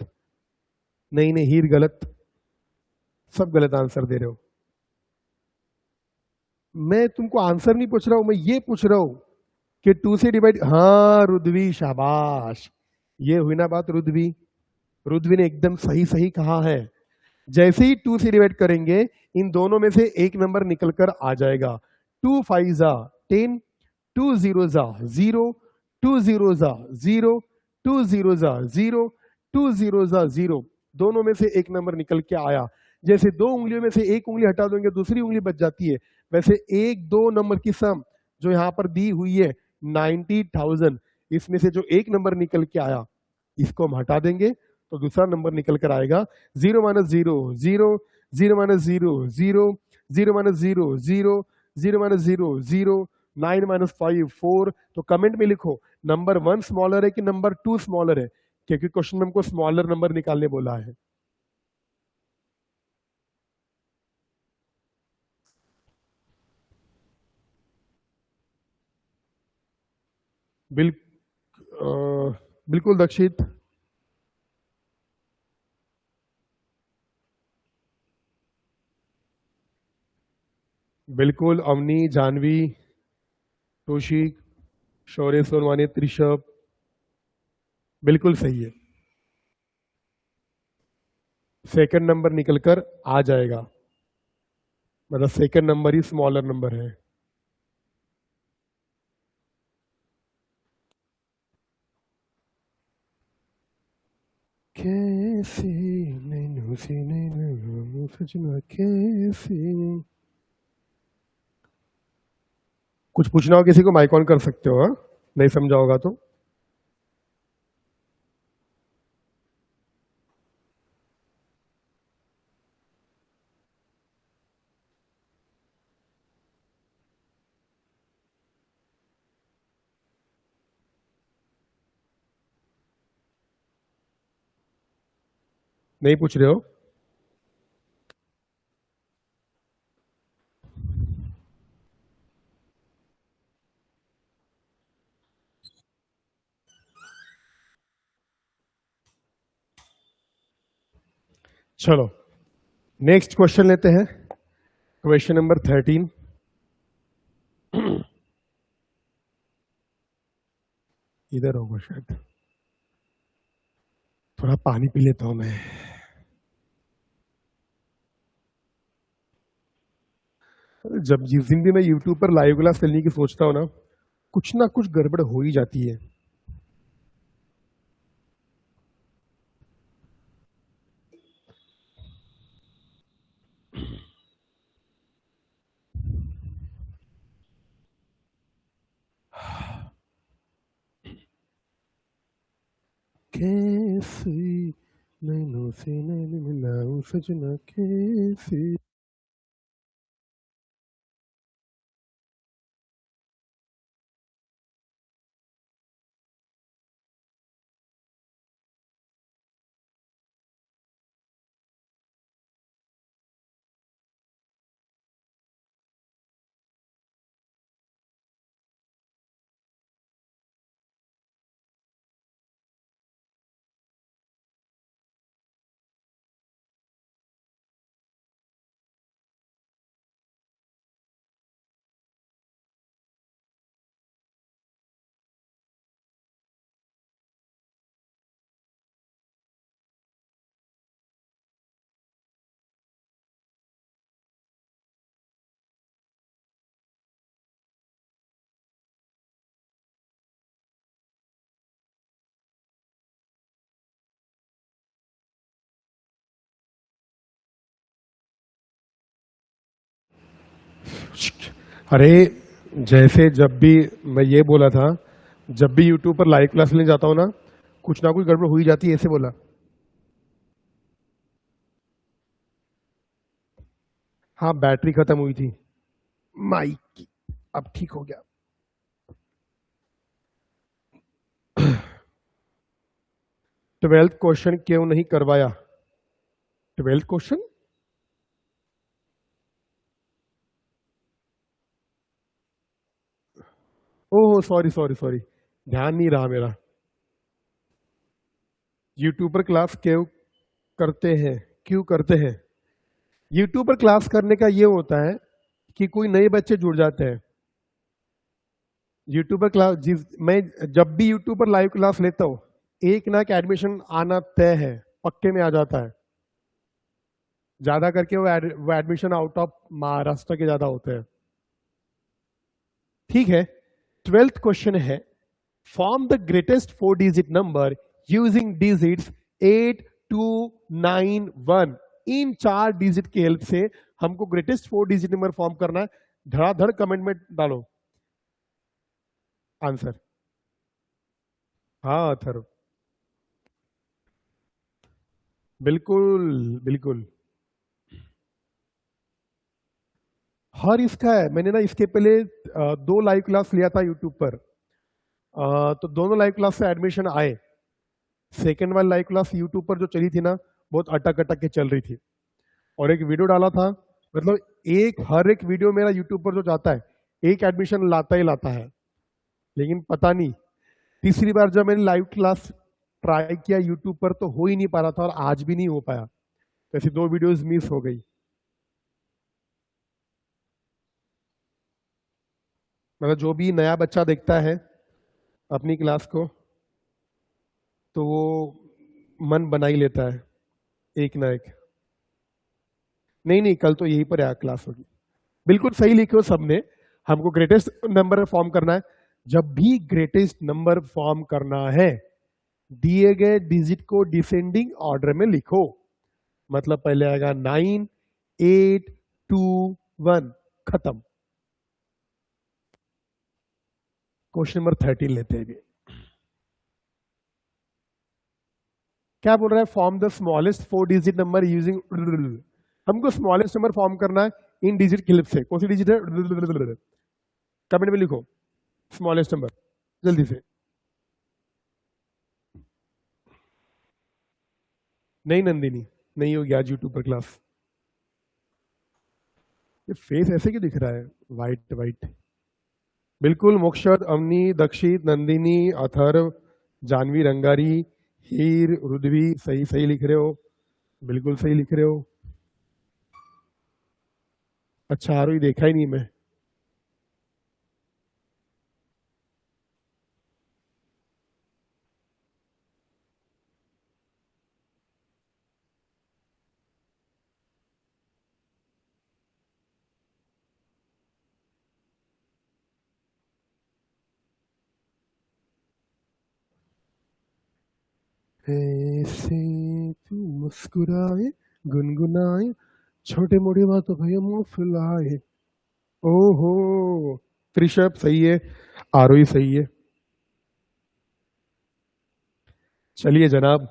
नहीं हीर गलत, सब गलत आंसर दे रहे हो। मैं तुमको आंसर नहीं पूछ रहा हूं, मैं ये पूछ रहा हूं कि 2 से डिवाइड, हाँ रुद्वी शाबाश, ये हुई ना बात रुद्वी, रुद्वी ने एकदम सही कहा है। जैसे ही 2 से डिवाइड करेंगे इन दोनों में से एक नंबर निकल कर आ जाएगा। 2 5 जा 10, 2 0 जा 0, 2 0 जा 0, 2 0 जा 0, 2 0 जा 0, दोनों में से एक नंबर निकल के आया। जैसे दो उंगलियों में से एक उंगली हटा दोगे दूसरी उंगली बच जाती है, वैसे एक दो नंबर की सम जो यहाँ पर दी हुई है 90,000, इसमें से जो एक नंबर निकल के आया इसको हम हटा देंगे तो दूसरा नंबर निकल कर आएगा। 0 - 0 0, 0 - 0 0, 0 - 0 0, 0 - 0 0, 9 - 5 4। तो कमेंट में लिखो नंबर 1 स्मॉलर है कि नंबर 2 स्मॉलर है, क्योंकि क्वेश्चन में हमको स्मॉलर नंबर निकालने बोला है। बिल्कुल दक्षित, बिल्कुल अवनी, जानवी, तोशिक, शौर्य सोनवानी, त्रिशब, बिल्कुल सही है। सेकंड नंबर निकलकर आ जाएगा, मतलब सेकंड नंबर ही स्मॉलर नंबर है। कैसे नैनों से नैनों सजना कैसे। कुछ पूछना हो किसी को माइक ऑन कर सकते हो, हाँ नहीं समझा होगा तो। नहीं पूछ रहे हो? चलो नेक्स्ट क्वेश्चन लेते हैं, क्वेश्चन नंबर 13। इधर होगा शायद, थोड़ा पानी पी लेता हूं मैं। जब जिस दिन भी मैं यूट्यूब पर लाइव क्लास लेने की सोचता हूँ ना कुछ गड़बड़ हो ही जाती है। कैसे नैनों से नैन मिलाऊं सजना, कैसे। अरे जैसे जब भी मैं ये बोला था, जब भी यूट्यूब पर लाइव क्लास लेने जाता हूँ ना कुछ गड़बड़ हो ही जाती है, ऐसे बोला। हाँ बैटरी खत्म हुई थी माइक की, अब ठीक हो गया। ट्वेल्थ क्वेश्चन क्यों नहीं करवाया? Twelfth question oh sorry sorry sorry, ध्यान नहीं रहा मेरा। यूट्यूब पर क्लास क्यों करते हैं, क्यों करते हैं? यूट्यूब पर क्लास करने का ये होता है कि कोई नए बच्चे जुड़ जाते हैं। यूट्यूब पर क्लास मैं जब भी यूट्यूब पर लाइव क्लास लेता हूँ, एक ना एक एडमिशन आना तय है, पक्के में आ जाता है। ज्यादा करके वो एडमिशन आउट ऑफ महाराष्ट्र के ज्यादा होते हैं। ठीक है, ट्वेल्थ क्वेश्चन है, form the greatest 4 digit number using digits 8, 2, 9, 1। In 4 digit की हेल्प से हमको ग्रेटेस्ट 4 डिजिट नंबर फॉर्म करना है। धड़ाधड़ कमेंट में डालो आंसर। हाँ अथर्व, बिल्कुल बिल्कुल। हर इसका है, मैंने ना इसके पहले 2 लाइव क्लास लिया था यूट्यूब पर, तो दोनों लाइव क्लास से एडमिशन आए। सेकेंड वाली लाइव क्लास यूट्यूब पर जो चली थी ना, बहुत अटक अटक के चल रही थी, और एक वीडियो डाला था, मतलब हर एक वीडियो मेरा यूट्यूब पर जो जाता है एक एडमिशन लाता ही लाता है। लेकिन पता नहीं, तीसरी बार जब मैंने लाइव क्लास ट्राई किया यूट्यूब पर तो हो ही नहीं पा रहा था, और आज भी नहीं हो पाया। ऐसी 2 वीडियोस मिस हो गई। मतलब जो भी नया बच्चा देखता है अपनी क्लास को, तो वो मन बना ही लेता है एक ना एक। नहीं नहीं, कल तो यहीं पर आया क्लास होगी। बिल्कुल सही लिखे हो सबने, हमको ग्रेटेस्ट नंबर फॉर्म करना है। जब भी ग्रेटेस्ट नंबर फॉर्म करना है, दिए गए डिजिट को डिसेंडिंग ऑर्डर में लिखो। मतलब पहले आएगा 9, 8, 2, 1, खत्म। क्वेश्चन नंबर 13 लेते हैं। क्या बोल रहा है? Form the smallest 4 digit number using. हमको स्मॉलेस्ट नंबर फॉर्म करना है इन डिजिट की हेल्प से। कौन सी डिजिट है? कमेंट में लिखो स्मॉलेस्ट नंबर जल्दी से। नहीं नंदिनी, नहीं होगी आज यूट्यूब पर क्लास। ये फेस ऐसे क्यों दिख रहा है, वाइट वाइट। बिल्कुल मोक्षद, अवनी, दक्षित, नंदिनी, अथर्व, जानवी, रंगारी, हीर, रुद्वी, सही सही लिख रहे हो, बिल्कुल सही लिख रहे हो। अच्छा आरोही देखा ही नहीं मैं। ऐसे तू मुस्कुराए, गुनगुनाए, छोटे मोटे बातों भैया मुंह फुलाए। ओहो, त्रिशब सही है, आरोही सही है। चलिए जनाब,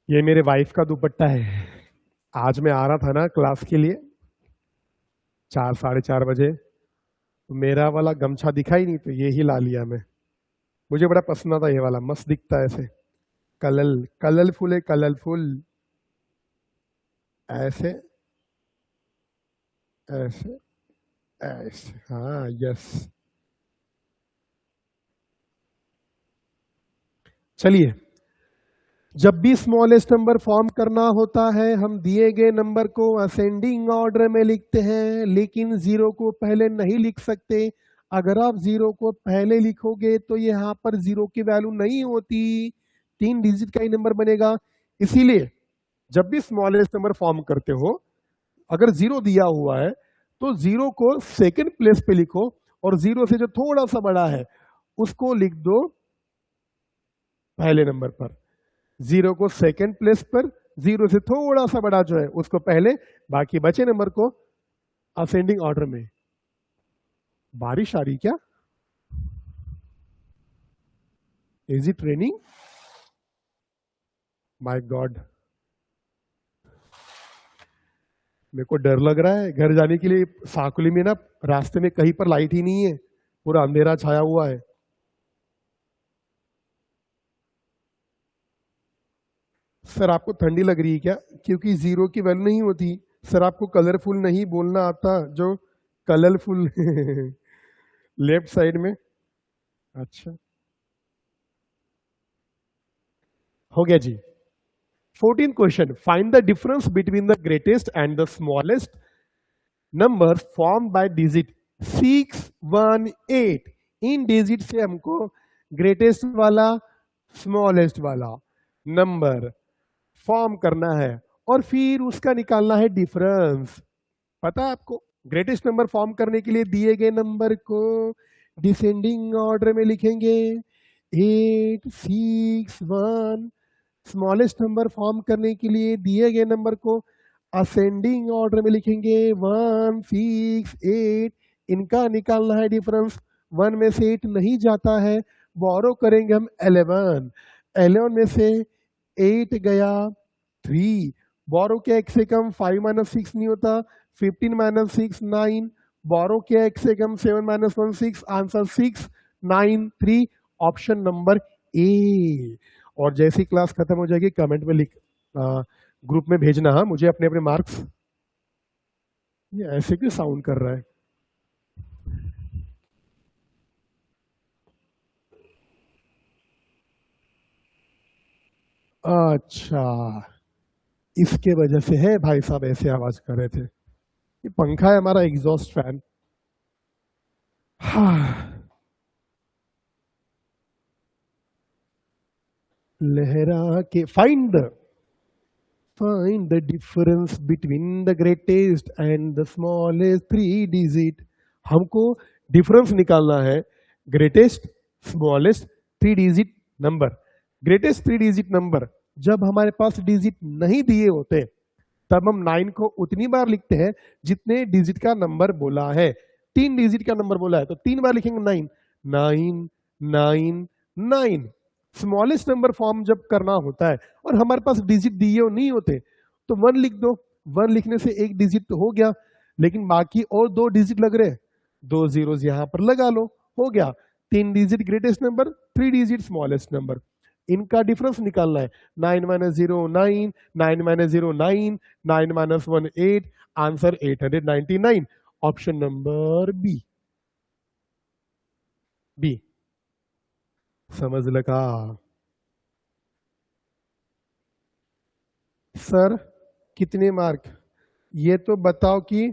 ये मेरे वाइफ का दुपट्टा है। आज मैं आ रहा था ना क्लास के लिए 4 साढ़े 4 बजे, तो मेरा वाला गमछा दिखा ही नहीं, तो ये ही ला लिया मैं। मुझे बड़ा पसंद आता ये वाला, मस्त दिखता है ऐसे, कलरफुल है, कलरफुल। ऐसे ऐसे ऐसे, हाँ यस। चलिए, जब भी स्मॉलेस्ट नंबर फॉर्म करना होता है हम दिए गए नंबर को असेंडिंग ऑर्डर में लिखते हैं, लेकिन जीरो को पहले नहीं लिख सकते। अगर आप जीरो को पहले लिखोगे तो यहाँ पर जीरो की वैल्यू नहीं होती, 3 डिजिट का ही नंबर बनेगा। इसीलिए जब भी स्मॉलेस्ट नंबर फॉर्म करते हो, अगर जीरो दिया हुआ है तो जीरो को सेकंड प्लेस पे लिखो, और जीरो से जो थोड़ा सा बड़ा है उसको लिख दो पहले नंबर पर। जीरो को सेकंड प्लेस पर, जीरो से थोड़ा सा बड़ा जो है उसको पहले, बाकी बचे नंबर को असेंडिंग ऑर्डर में। बारिश आ रही क्या? Is it raining? My God, मेरे को डर लग रहा है घर जाने के लिए। साकुली में ना रास्ते में कहीं पर लाइट ही नहीं है, पूरा अंधेरा छाया हुआ है। सर आपको ठंडी लग रही है क्या? क्योंकि जीरो की वैल्यू नहीं होती। सर आपको कलरफुल नहीं बोलना आता, जो कलरफुल लेफ्ट साइड में। अच्छा हो गया जी। 14 question, find the difference between the greatest and the smallest number form by digit 6, 1, 8। In digit से हमको ग्रेटेस्ट वाला स्मॉलेस्ट वाला नंबर फॉर्म करना है और फिर उसका निकालना है डिफरेंस। पता है आपको, ग्रेटेस्ट नंबर फॉर्म करने के लिए दिए गए नंबर को डिसेंडिंग ऑर्डर में लिखेंगे, 8, 6, 1। स्मॉलेस्ट नंबर फॉर्म करने के लिए दिए गए नंबर को असेंडिंग ऑर्डर में लिखेंगे, 1, 6, 8। इनका निकालना है डिफरेंस। 1 में से 8 नहीं जाता है, बोरो करेंगे हम 11। 11 में से 8 गया 3, बोरो किया 1 से कम, 5 - 6 नहीं होता, 15 - 6 9, बोरो किया 1 से कम, 7 - 1 6, आंसर 6, 9, 3, ऑप्शन नंबर ए। और जैसी क्लास खत्म हो जाएगी कमेंट में लिख ग्रुप में भेजना, हाँ मुझे अपने अपने मार्क्स। ये ऐसे क्यों साउंड कर रहा है? अच्छा, इसके वजह से है भाई साहब ऐसे आवाज कर रहे थे। ये पंखा है हमारा, एग्जॉस्ट फैन। लहरा के find the difference between the greatest and the smallest 3 digit. हमको डिफरेंस निकालना है greatest smallest 3 digit number. Greatest 3 digit number जब हमारे पास डिजिट नहीं दिए होते तब हम 9 को उतनी बार लिखते हैं जितने डिजिट का नंबर बोला है। 3 डिजिट का नंबर बोला है तो 3 बार लिखेंगे 9, 9, 9, 9। स्मॉलेस्ट नंबर फॉर्म जब करना होता है और हमारे पास डिजिट दिए नहीं होते तो 1 लिख दो। 1 लिखने से एक डिजिट तो हो गया, लेकिन बाकी और 2 डिजिट लग रहे, 2 zeros यहां पर लगा लो, हो गया। 3 digit greatest number, 3 digit smallest number, इनका डिफरेंस निकालना है। 9 - 0 9, 9 - 0 9, 9 - 1 8, answer 899, option number B. B समझ लगा? सर कितने मार्क, ये तो बताओ कि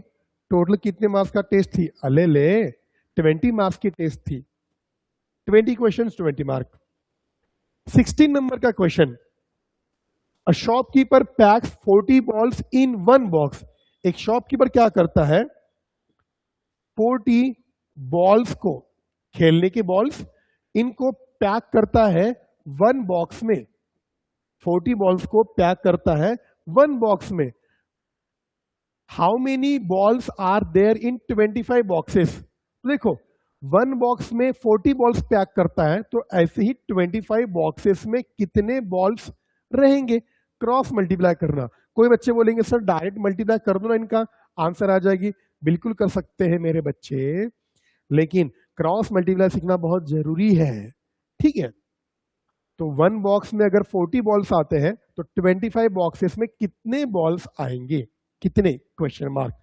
टोटल कितने मार्क्स का टेस्ट थी? अले ले 20 मार्क्स की टेस्ट थी, 20 क्वेश्चंस 20 मार्क। 16 नंबर का question, a shopkeeper PACS 40 balls in 1 box. एक शॉपकीपर क्या करता है, 40 बॉल्स को, खेलने के बॉल्स, इनको पैक करता है 1 बॉक्स में। 40 बॉल्स को पैक करता है 1 बॉक्स में। How many balls are there in 25 boxes? देखो 1 बॉक्स में 40 बॉल्स पैक करता है, तो ऐसे ही 25 बॉक्सेस में कितने बॉल्स रहेंगे? क्रॉस मल्टीप्लाई करना। कोई बच्चे बोलेंगे सर डायरेक्ट मल्टीप्लाई कर दो ना, इनका आंसर आ जाएगी। बिल्कुल कर सकते हैं मेरे बच्चे, लेकिन क्रॉस मल्टीप्लाई सीखना बहुत जरूरी है, ठीक है? तो 1 बॉक्स में अगर 40 बॉल्स आते हैं तो 25 बॉक्सेस में कितने बॉल्स आएंगे? कितने? Question mark.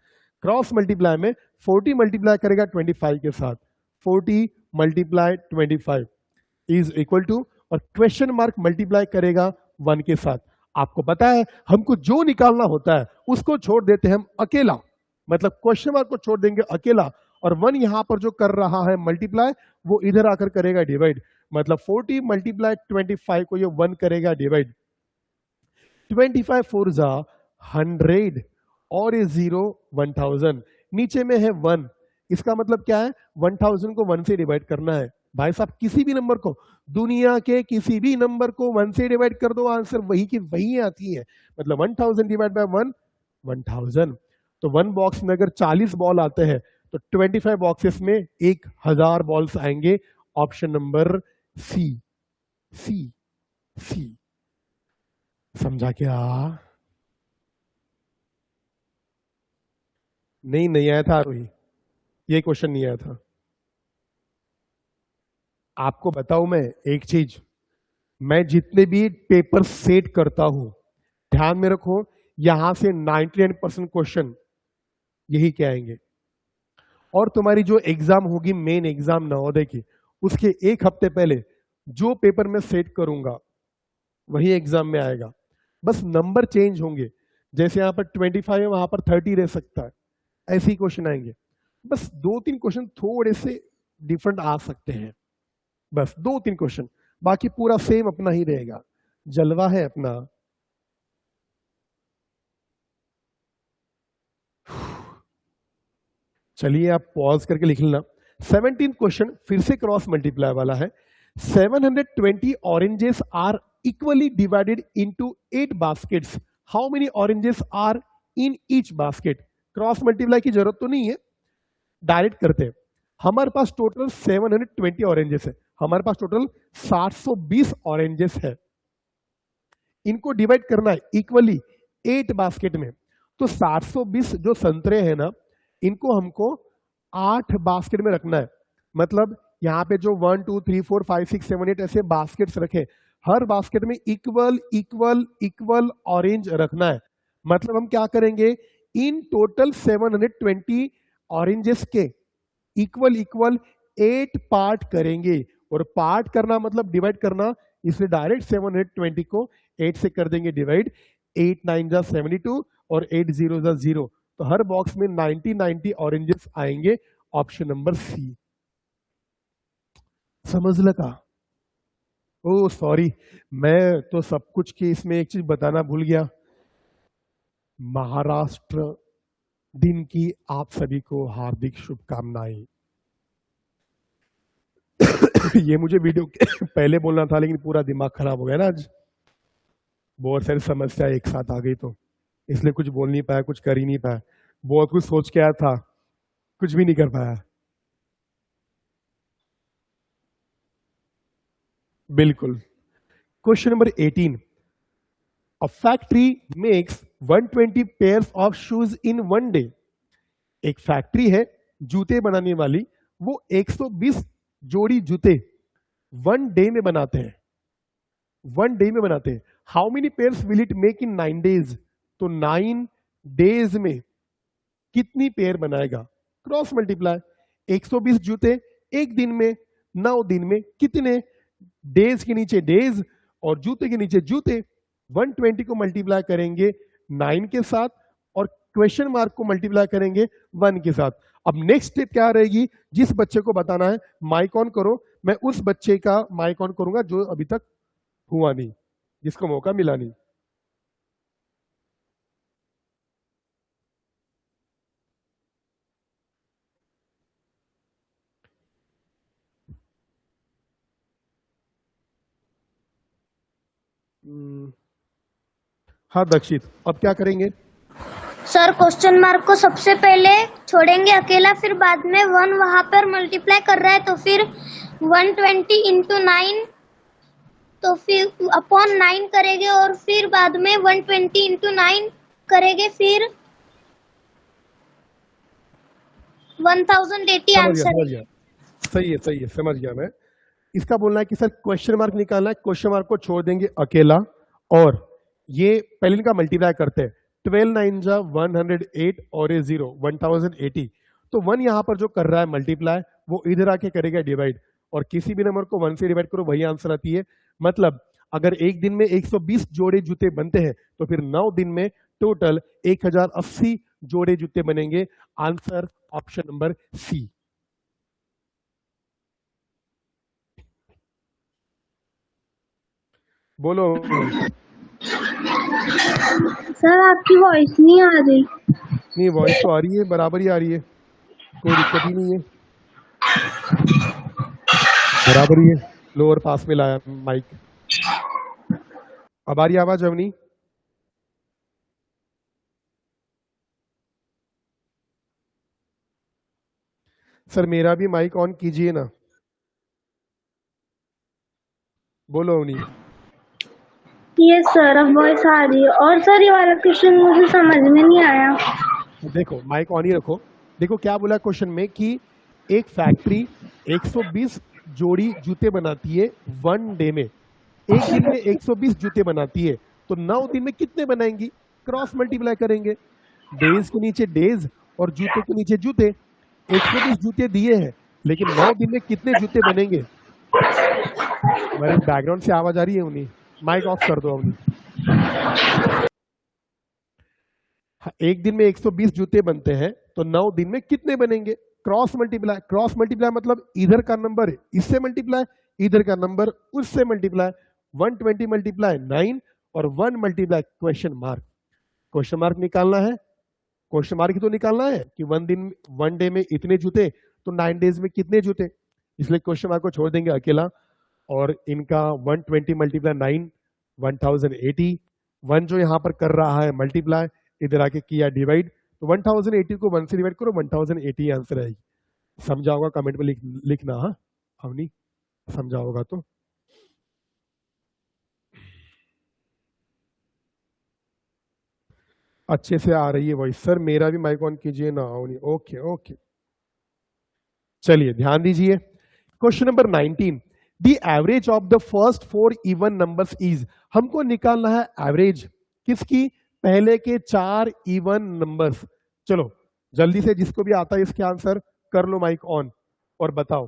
क्रॉस मल्टीप्लाई में 40 मल्टीप्लाई करेगा 25 के साथ, 40 मल्टीप्लाई 25 इज इक्वल टू, और क्वेश्चन मार्क मल्टीप्लाई करेगा 1 के साथ। आपको पता है हमको जो निकालना होता है उसको छोड़ देते हैं हम अकेला, मतलब क्वेश्चन मार्क को छोड़ देंगे अकेला, और 1 यहां पर जो कर रहा है मल्टीप्लाई, वो इधर आकर करेगा डिवाइड। मतलब 40 मल्टीप्लाई 25 को ये 1 करेगा डिवाइड। 25 4 जा 100 और ये 0 1000, नीचे में है 1, इसका मतलब क्या है 1000 को 1 से डिवाइड करना है। भाई साहब किसी भी नंबर को, दुनिया के किसी भी नंबर को 1 से डिवाइड कर दो, आंसर वही की वही आती है। मतलब 1000 डिवाइड बाय 1 1000। तो 1 बॉक्स में अगर 40 बॉल आते हैं तो 25 बॉक्सेस में 1000 बॉल्स आएंगे। ऑप्शन नंबर सी। सी सी समझा क्या? नहीं आया था आरोही, ये क्वेश्चन नहीं आया था। आपको बताऊं मैं एक चीज, मैं जितने भी पेपर सेट करता हूं, ध्यान में रखो, यहां से 99% क्वेश्चन यही क्या आएंगे। और तुम्हारी जो एग्जाम होगी, मेन एग्जाम नवोदय की, उसके 1 हफ्ते पहले जो पेपर मैं सेट करूंगा वही एग्जाम में आएगा। बस नंबर चेंज होंगे, जैसे यहां पर 25 है वहां पर 30 रह सकता है, ऐसे ही क्वेश्चन आएंगे। बस 2-3 क्वेश्चन थोड़े से डिफरेंट आ सकते हैं, बस 2-3 क्वेश्चन, बाकी पूरा सेम अपना ही रहेगा। जलवा है अपना। चलिए आप पॉज करके लिख लेना। 17 क्वेश्चन फिर से क्रॉस मल्टीप्लाई वाला है। 720 oranges are equally divided into 8 baskets. How many oranges are in each basket? Cross multiply की जरूरत तो नहीं है, डायरेक्ट करते हैं। हमारे पास टोटल 720 ऑरेंजेस है, हमारे पास टोटल 720 ऑरेंजेस है। इनको डिवाइड करना है इक्वली 8 बास्केट में। तो 720 जो संतरे हैं ना, इनको हमको 8 बास्केट में रखना है। मतलब यहाँ पे जो 1 2 3 4 5 6 7 8 ऐसे बास्केट्स रखे, हर बास्केट में इक्वल इक्वल इक्वल ऑरेंज रखना है। मतलब हम क्या करेंगे, इन टोटल 720 ऑरेंजेस के इक्वल इक्वल 8 पार्ट करेंगे। और पार्ट करना मतलब डिवाइड करना, इसलिए डायरेक्ट 720 को 8 से कर देंगे डिवाइड। 8 9 जा 72 और 8 0 जा 0, तो हर बॉक्स में 90 ऑरेंजेस आएंगे। Option number C. समझ लगा? ओ सॉरी, मैं तो सब कुछ की इसमें एक चीज बताना भूल गया। महाराष्ट्र दिन की आप सभी को हार्दिक शुभकामनाएं। ये मुझे वीडियो के पहले बोलना था, लेकिन पूरा दिमाग खराब हो गया ना आज, बहुत सारी समस्या एक साथ आ गई, तो इसलिए कुछ बोल नहीं पाया, कुछ कर ही नहीं पाया। बहुत कुछ सोच के आया था, कुछ भी नहीं कर पाया। बिल्कुल। Question number 18, a factory makes 120 pairs of shoes in 1 day. एक फैक्ट्री है जूते बनाने वाली, वो 120 जोड़ी जूते 1 डे में बनाते हैं, 1 डे में बनाते हैं, how many pairs will it make in 9 days? तो 9 days में कितनी पेयर बनाएगा? Cross multiply. 120 जूते एक दिन में, 9 दिन में कितने? डेज के नीचे डेज और जूते के नीचे जूते। 120 को मल्टीप्लाई करेंगे 9 के साथ और क्वेश्चन मार्क को मल्टीप्लाई करेंगे 1 के साथ। अब नेक्स्ट स्टेप क्या रहेगी? जिस बच्चे को बताना है माइक ऑन करो, मैं उस बच्चे का माइक ऑन करूंगा जो अभी तक हुआ नहीं, जिसको मौका मिला नहीं। हाँ दक्षित, अब क्या करेंगे? सर क्वेश्चन मार्क को सबसे पहले छोड़ेंगे अकेला, फिर बाद में 1 वहां पर मल्टीप्लाई कर रहा है तो फिर 120 इंटू 9, तो फिर अपॉन 9 करेंगे और फिर बाद में 120 इंटू 9 करेंगे, फिर 1080 आंसर। समझ गया, सही है, समझ गया मैं। इसका बोलना है कि सर क्वेश्चन मार्क निकालना है, क्वेश्चन मार्क को छोड़ देंगे अकेला और ये पहले इनका मल्टीप्लाई करते हैं। 12 9 जा 108 और ये 0 1080। तो 1 यहां पर जो कर रहा है मल्टीप्लाई, वो इधर आके करेगा डिवाइड, और किसी भी नंबर को 1 से डिवाइड करो वही आंसर आती है। मतलब अगर एक दिन में 120 जोड़े जूते बनते हैं तो फिर 9 दिन में टोटल 1080 जोड़े जूते बनेंगे। Answer option number C. बोलो। सर आपकी वॉइस नहीं आ रही। नहीं, वॉइस तो आ रही है, बराबर ही आ रही है, कोई दिक्कत ही नहीं है, बराबर ही है। लोअर पास में लाया माइक। अब आ रही आवाज अवनी? सर मेरा भी माइक ऑन कीजिए ना। बोलो अवनी। यस सर, अब वॉइस आ रही है। और सर ये वाला क्वेश्चन मुझे समझ में नहीं आया। देखो माइक ऑन ही रखो। देखो क्या बोला क्वेश्चन में कि एक फैक्ट्री 120 जोड़ी जूते बनाती है 1 डे में। एक दिन में 120 जूते बनाती है तो 9 दिन में कितने बनाएंगी? क्रॉस मल्टीप्लाई करेंगे। डेज के नीचे डेज और जूते के नीचे जूते। 120 जूते दिए हैं लेकिन 9 दिन में कितने जूते बनेंगे? मेरे बैकग्राउंड से आवाज आ रही है उन्हीं, माइक ऑफ कर दो उन्हीं। एक दिन में 120 जूते बनते हैं तो 9 दिन में कितने बनेंगे? Cross multiply. क्रॉस मल्टीप्लाई मतलब इधर का नंबर इससे मल्टीप्लाई, इधर का नंबर उससे मल्टीप्लाई। 120 मल्टीप्लाई 9 और 1 multiply question mark. Question mark निकालना है, क्वेश्चन मार्क ही तो निकालना है कि 1 डे में इतने जूते तो 9 डेज में कितने जूते। इसलिए क्वेश्चन मार्क को छोड़ देंगे अकेला और इनका 120 मल्टीप्लाई 9 1080। 1 जो यहां पर कर रहा है मल्टीप्लाई, इधर आके किया डिवाइड, तो 1080 को 1 से डिवाइड करो 1080 आंसर आएगी। समझा होगा कमेंट में लिखना। हाँ अवनी, समझा होगा तो। अच्छे से आ रही है वॉइस। सर मेरा भी माइक ऑन कीजिए ना अवनी। ओके ओके, चलिए ध्यान दीजिए। Question number 19, the average of the first 4 even numbers is. हमको निकालना है एवरेज किसकी? पहले के 4 इवन नंबर्स। चलो जल्दी से जिसको भी आता है इसके आंसर कर लो, माइक ऑन, और बताओ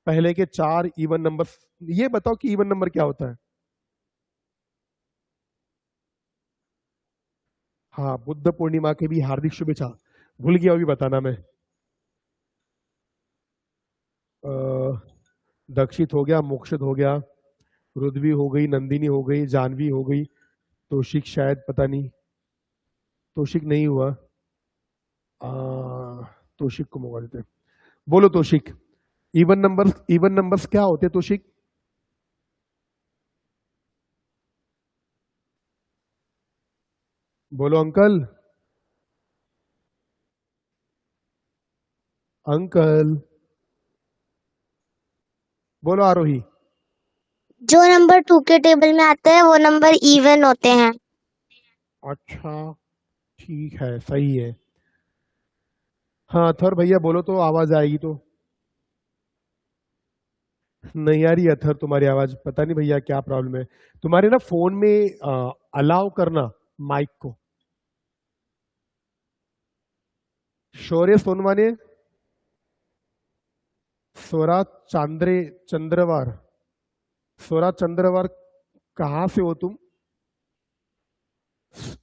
पहले के 4 इवन नंबर्स। ये बताओ कि इवन नंबर क्या होता है? हाँ, बुद्ध पूर्णिमा के भी हार्दिक शुभेच्छा। भूल गया अभी बताना मैं। दक्षित हो गया, मोक्षित हो गया, रुद्वी हो गई, नंदिनी हो गई, जानवी हो गई, तोशिक शायद, पता नहीं, तोशिक नहीं हुआ। तोशिक को मौका देते। बोलो तोशिक, इवन नंबर्स क्या होते तोशिक? बोलो अंकल, अंकल बोलो। आरोही, जो नंबर 2 के टेबल में आते हैं वो नंबर इवन होते हैं। अच्छा ठीक है, सही है। हाँ अथर भैया बोलो तो आवाज आएगी तो। नहीं आ रही अथर तुम्हारी आवाज, पता नहीं भैया क्या प्रॉब्लम है तुम्हारे ना फोन में। अलाउ करना माइक को। शौर्य सोनवाने, स्वरा चंद्रवार, स्वरा चंद्रवार, कहां से हो तुम?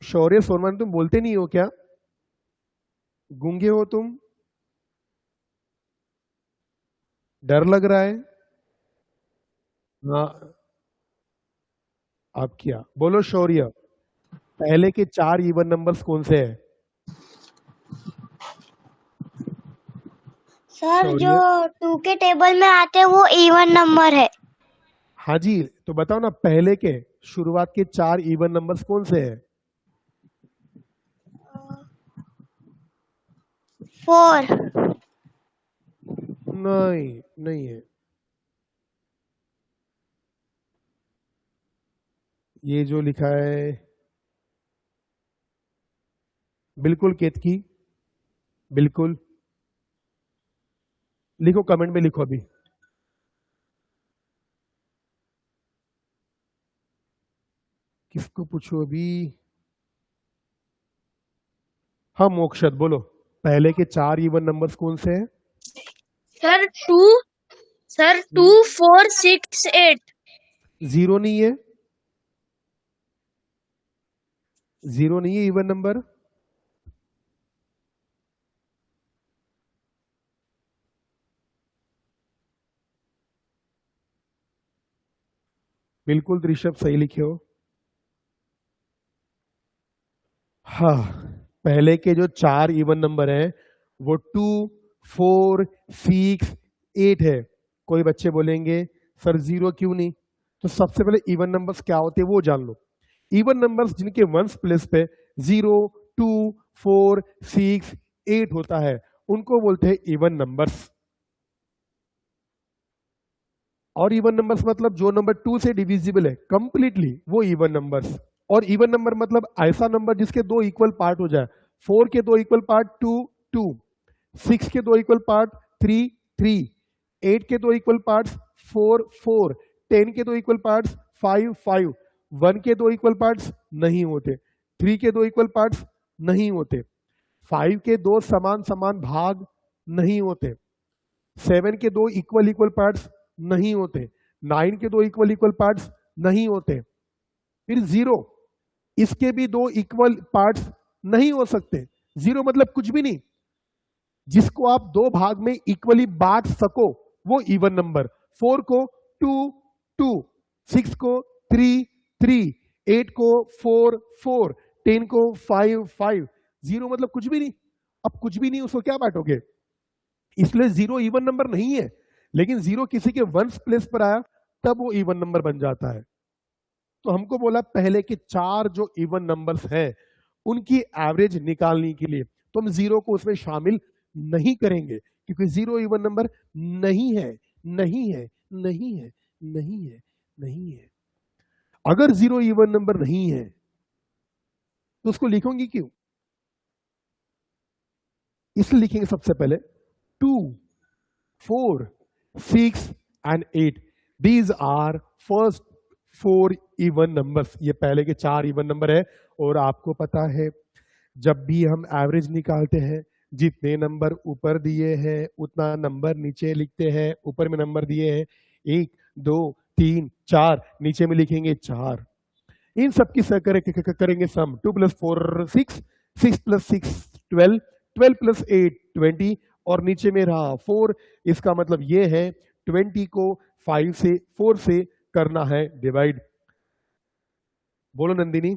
शौर्य सोनवाने, तुम बोलते नहीं हो क्या? गूंगे हो तुम? डर लग रहा है? हाँ, अब क्या बोलो शौर्य, पहले के 4 इवन नंबर्स कौन से हैं? सर शौर्य, जो 2 के टेबल में आते हैं वो इवन नंबर है। हाँ जी, तो बताओ ना पहले के शुरुआत के 4 इवन नंबर्स कौन से हैं? 4। नहीं, नहीं है। ये जो लिखा है बिल्कुल केतकी, बिल्कुल लिखो, कमेंट में लिखो अभी। किसको पूछो अभी? हाँ मोक्षद, बोलो पहले के 4 इवन नंबर्स कौन से हैं? सर 2 4 6 8। जीरो नहीं है, जीरो नहीं है इवन नंबर। बिल्कुल ऋषभ सही लिखे हो। हाँ, पहले के जो 4 इवन नंबर हैं वो 2 4 6 8 है। कोई बच्चे बोलेंगे सर जीरो क्यों नहीं? तो सबसे पहले इवन नंबर्स क्या होते हैं वो जान लो। इवन नंबर्स जिनके वंस प्लेस पे 0 2 4 6 8 होता है उनको बोलते हैं इवन नंबर्स। और इवन नंबर्स मतलब जो नंबर 2 से डिविजिबल है कंप्लीटली वो इवन नंबर्स। और इवन नंबर मतलब ऐसा नंबर जिसके 2 इक्वल पार्ट हो जाए। 4 के 2 इक्वल पार्ट 2 2, 6 के 2 इक्वल पार्ट 3 3, 8 के 2 इक्वल पार्ट्स 4 4, 10 के 2 इक्वल पार्ट्स 5 5, 1 के 2 इक्वल पार्ट्स नहीं होते, 3 के 2 इक्वल पार्ट्स नहीं होते, 5 के 2 समान समान भाग नहीं होते, 7 के 2 इक्वल इक्वल पार्ट्स नहीं होते, 9 के 2 इक्वल इक्वल पार्ट्स नहीं होते। फिर 0, इसके भी 2 इक्वल पार्ट्स नहीं हो सकते। 0 मतलब कुछ भी नहीं, जिसको आप 2 भाग में इक्वली बांट सको वो इवन नंबर। 4 को 2 2, 6 को 3 3, 8 को 4 4, 10 को 5 5। 0 मतलब कुछ भी नहीं। अब कुछ भी नहीं उसको क्या बांटोगे? इसलिए 0 इवन नंबर नहीं है। लेकिन 0 किसी के वंस प्लेस पर आया तब वो इवन नंबर बन जाता है। तो हमको बोला पहले के 4 जो इवन नंबर्स हैं उनकी एवरेज निकालने के लिए, तो हम 0 को उसमें शामिल नहीं करेंगे क्योंकि 0 इवन नंबर नहीं है, नहीं है, नहीं है, नहीं है, नहीं है। अगर 0 इवन नंबर नहीं है तो उसको लिखोगे क्यों? इसलिए लिखेंगे सबसे पहले 2 4 6 and 8, these are first 4 even numbers. ये पहले के 4 इवन नंबर है। और आपको पता है जब भी हम एवरेज निकालते हैं जितने नंबर ऊपर दिए हैं उतना नंबर नीचे लिखते हैं। ऊपर में नंबर दिए हैं 1 2 3 4, नीचे में लिखेंगे 4। इन सबकी करेंगे सम। 2 + 4 6, 6 + 6 12, 12 + 8 20 और नीचे में रहा 4। इसका मतलब ये है 20 को 4 से करना है डिवाइड। बोलो नंदिनी।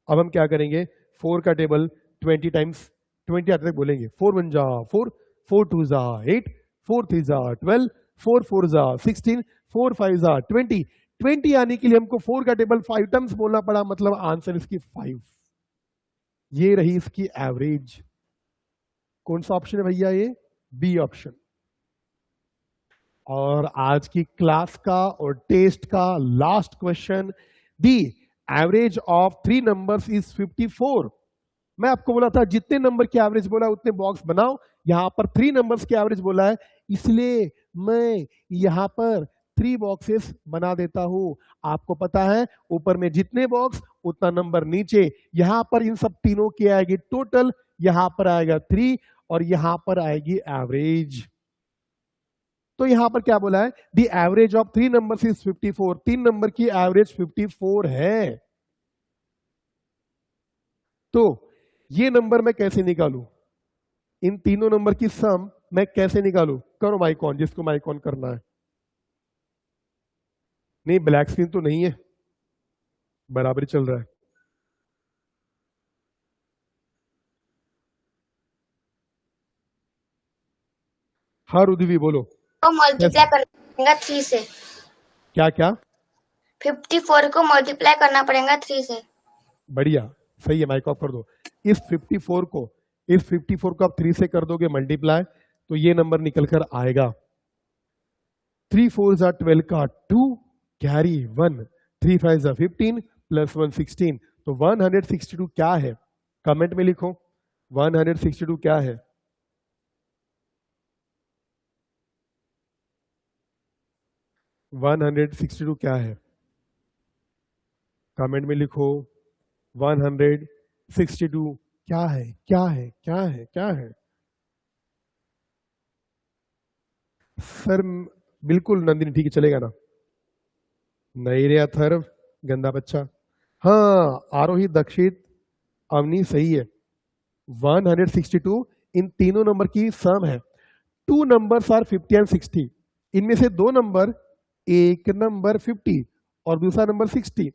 अब हम क्या करेंगे? 4 का टेबल 20 टाइम्स 20 आते तक बोलेंगे। 4 1 जा 4, 4 2 जा 8, 4 3 जा 12, 4 4 जा 16, 4 5 जा 20। 20 आने के लिए हमको 4 का टेबल 5 टाइम्स बोलना पड़ा, मतलब आंसर इसकी 5। ये रही इसकी एवरेज। कौन सा ऑप्शन है भैया? ये बी ऑप्शन। और आज की क्लास का और टेस्ट का last question, the average of 3 numbers is 54। मैं आपको बोला था जितने नंबर की एवरेज बोला उतने बॉक्स बनाओ, यहाँ पर 3 नंबर्स के एवरेज बोला है, इसलिए मैं यहाँ पर 3 बॉक्सेस बना देता हूं। आपको पता है ऊपर में जितने बॉक्स उतना नंबर नीचे, यहां पर इन सब तीनों की आएगी टोटल, यहां पर आएगा 3 और यहां पर आएगी एवरेज। तो यहां पर क्या बोला है, the average of 3 numbers is 54। 3 number की एवरेज 54 है। तो ये नंबर मैं कैसे निकालूं, इन तीनों नंबर की सम मैं कैसे निकालूं? करो माइक ऑन, जिसको माइक ऑन करना है। नहीं ब्लैक स्क्रीन तो नहीं है, बराबर चल रहा है। हाँ रुद्वी बोलो। को मल्टीप्लाई करना पड़ेगा 3 से। क्या क्या? 54 को मल्टीप्लाई करना पड़ेगा 3 से। बढ़िया, सही है, माइक ऑफ कर दो। इस 54 को आप 3 से कर दोगे मल्टीप्लाई, तो ये नंबर निकल कर आएगा 3 4 12 का 2 कैरी 1, 3 5 15 प्लस 1 16। तो 162 क्या है? कमेंट में लिखो 162 क्या है। $162 क्या है? कमेंट में लिखो 162 क्या है, क्या है, क्या है, क्या है? सर बिल्कुल नंदिनी ठीक है, चलेगा ना? नहीं रे अथर्व, गंदा बच्चा। हाँ आरोही, दक्षित, अवनी सही है। 162 इन तीनों नंबर की सम है। 2 नंबर्स आर 50 एंड 60। इनमें से 2 नंबर, एक नंबर 50 और दूसरा number 60।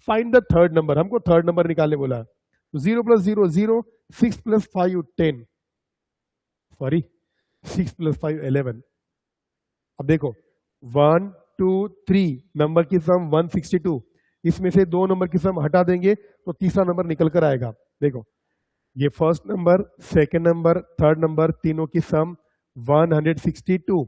Find the third number, हमको थर्ड नंबर निकालने बोला है। 0 + 0 0, 6 + 5 10, सॉरी 6 + 5 11। अब देखो 1 2 3 नंबर की सम 162, इसमें से 2 नंबर की सम हटा देंगे तो तीसरा नंबर निकल कर आएगा। देखो ये first number, second number, third number, तीनों की सम 162।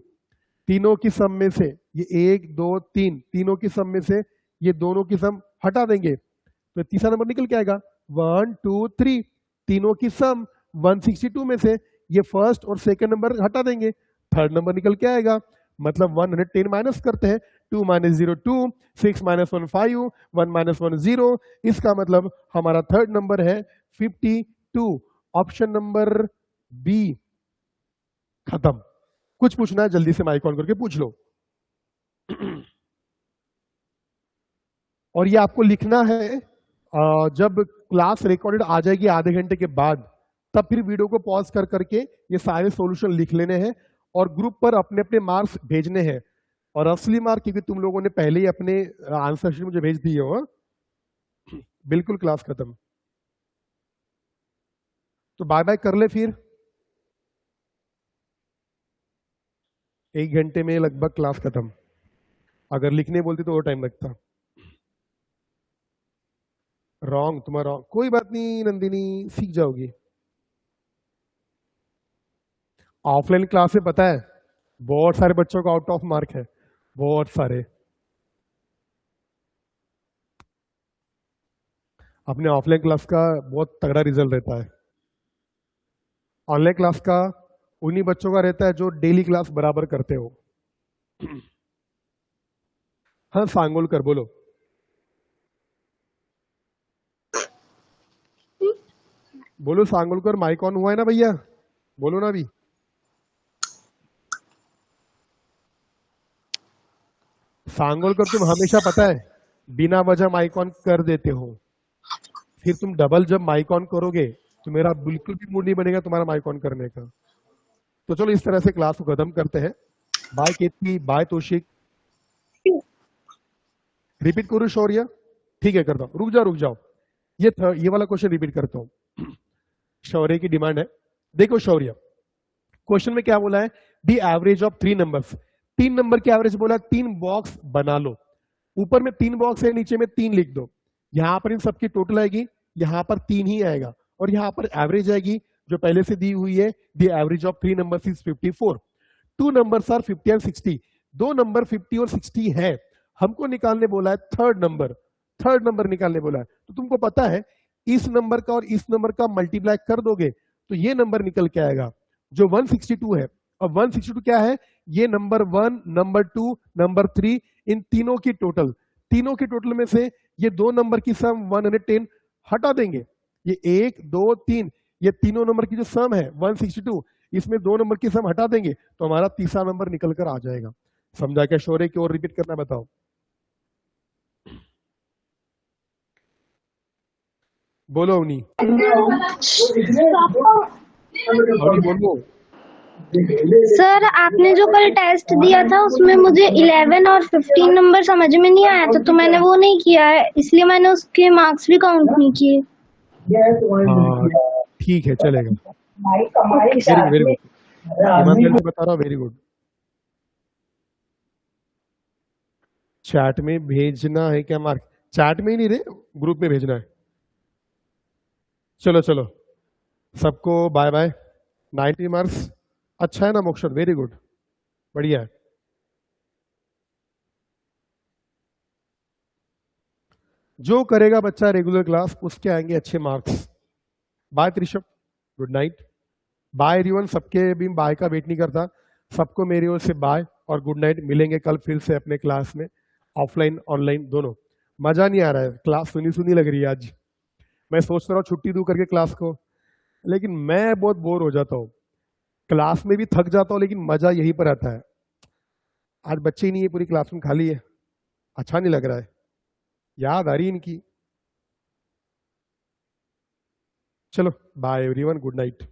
तीनों की सम में से ये 1 2 3, तीनों की सम में से ये दोनों की सम हटा देंगे तो तीसरा नंबर निकल के आएगा 1 2 3। तीनों की सम 162 में से ये फर्स्ट और सेकंड नंबर हटा देंगे, थर्ड नंबर निकल के आएगा। मतलब 110 माइनस करते हैं, 2 - 0 2, 6 - 1 5, 1 - 1 0। इसका मतलब हमारा थर्ड नंबर है 52। ऑप्शन नंबर बी खत्म। कुछ पूछना है जल्दी से माइक ऑन करके पूछ लो। और ये आपको लिखना है जब क्लास रिकॉर्डेड आ जाएगी आधे घंटे के बाद, तब फिर वीडियो को पॉज कर करके ये सारे सॉल्यूशन लिख लेने हैं और ग्रुप पर अपने अपने मार्क्स भेजने हैं। और असली मार्क क्योंकि तुम लोगों ने पहले ही अपने आंसर शीट मुझे भेज दिए हो। बिल्कुल क्लास खत्म, तो बाय बाय कर ले फिर। 1 घंटे में लगभग क्लास खत्म। अगर लिखने बोलती तो और टाइम लगता। रॉन्ग, तुम्हारा रॉन्ग। कोई बात नहीं नंदिनी, सीख जाओगी। ऑफलाइन क्लास में पता है बहुत सारे बच्चों का आउट ऑफ मार्क है, बहुत सारे। अपने ऑफलाइन क्लास का बहुत तगड़ा रिजल्ट रहता है। ऑनलाइन क्लास का उन्हीं बच्चों का रहता है जो डेली क्लास बराबर करते हो। हाँ सांगोलकर बोलो। बोलो सांगोलकर, माइक ऑन हुआ है ना भैया? बोलो ना अभी। सांगोलकर तुम हमेशा पता है बिना वजह माइक ऑन कर देते हो, फिर तुम डबल जब माइक ऑन करोगे तो मेरा बिल्कुल भी मूड नहीं बनेगा तुम्हारा माइक ऑन करने का। तो चलो इस तरह से क्लास को खत्म करते हैं। बाय केतकी, बाय तोशिक। रिपीट करूं शौर्य? ठीक है करता हूं, रुक जाओ। ये वाला क्वेश्चन रिपीट करता हूं, शौर्य की डिमांड है। देखो शौर्य, क्वेश्चन में क्या बोला है? The average of 3 numbers. 3 number की एवरेज बोला, 3 बॉक्स बना लो। ऊपर में 3 बॉक्स है, नीचे में 3 लिख दो। यहां पर इन सबकी टोटल आएगी, यहां पर 3 ही आएगा और यहां पर एवरेज आएगी जो पहले से दी हुई है। The average of 3 numbers is 54। 2 numbers are 50 and 60। 2 number 50 और 60 है। हमको निकालने बोला है थर्ड नंबर निकालने बोला है। तो तुमको पता है इस नंबर का और इस नंबर का मल्टीप्लाई कर दोगे तो ये नंबर निकल के आएगा जो 162 है। अब 162 क्या है? ये नंबर 1, नंबर 2, नंबर 3, इन तीनों की टोटल में से ये दो नंबर की सम 110 हटा देंगे। ये 1, 2, 3 ये तीनों नंबर की जो सम है 162, इसमें दो नंबर की सम हटा देंगे तो हमारा तीसरा नंबर निकल कर आ जाएगा। समझा क्या शौर्य? की और रिपीट करना बताओ। बोलो अवनी। अवनी बोलो। सर आपने जो कल टेस्ट दिया था उसमें मुझे 11 और 15 नंबर समझ में नहीं आया था, तो मैंने वो नहीं किया है, इसलिए मैंने उसके मार्क्स भी काउंट नहीं किए। हाँ, ठीक है, चलेगा। वेरी गुड, ईमानदारी से बता रहा हूँ, वेरी गुड। चैट में भेजना है क्या मार्क? चैट में ही नहीं रे, ग्रुप में भेजना है। चलो चलो, सबको बाय बाय। 90 मार्क्स अच्छा है ना मोक्षर? वेरी गुड, बढ़िया है। जो करेगा बच्चा रेगुलर क्लास उसके आएंगे अच्छे मार्क्स। बाय त्रिशप, गुड नाइट। बाय एवरीवन, सबके भी बाय का वेट नहीं करता, सबको मेरी ओर से बाय और गुड नाइट। मिलेंगे कल फिर से अपने क्लास में, ऑफलाइन ऑनलाइन दोनों। मजा नहीं आ रहा है, क्लास सुनी सुनी लग रही है आज। मैं सोच रहा हूँ छुट्टी दूं करके क्लास को, लेकिन मैं बहुत बोर हो जाता हूँ। क्लास में भी थक जाता हूँ, लेकिन मजा यहीं पर आता है। आज बच्चे ही नहीं है, पूरी क्लास में खाली है, अच्छा नहीं लग रहा है, याद आ रही इनकी। चलो बाय एवरीवन, गुड नाइट।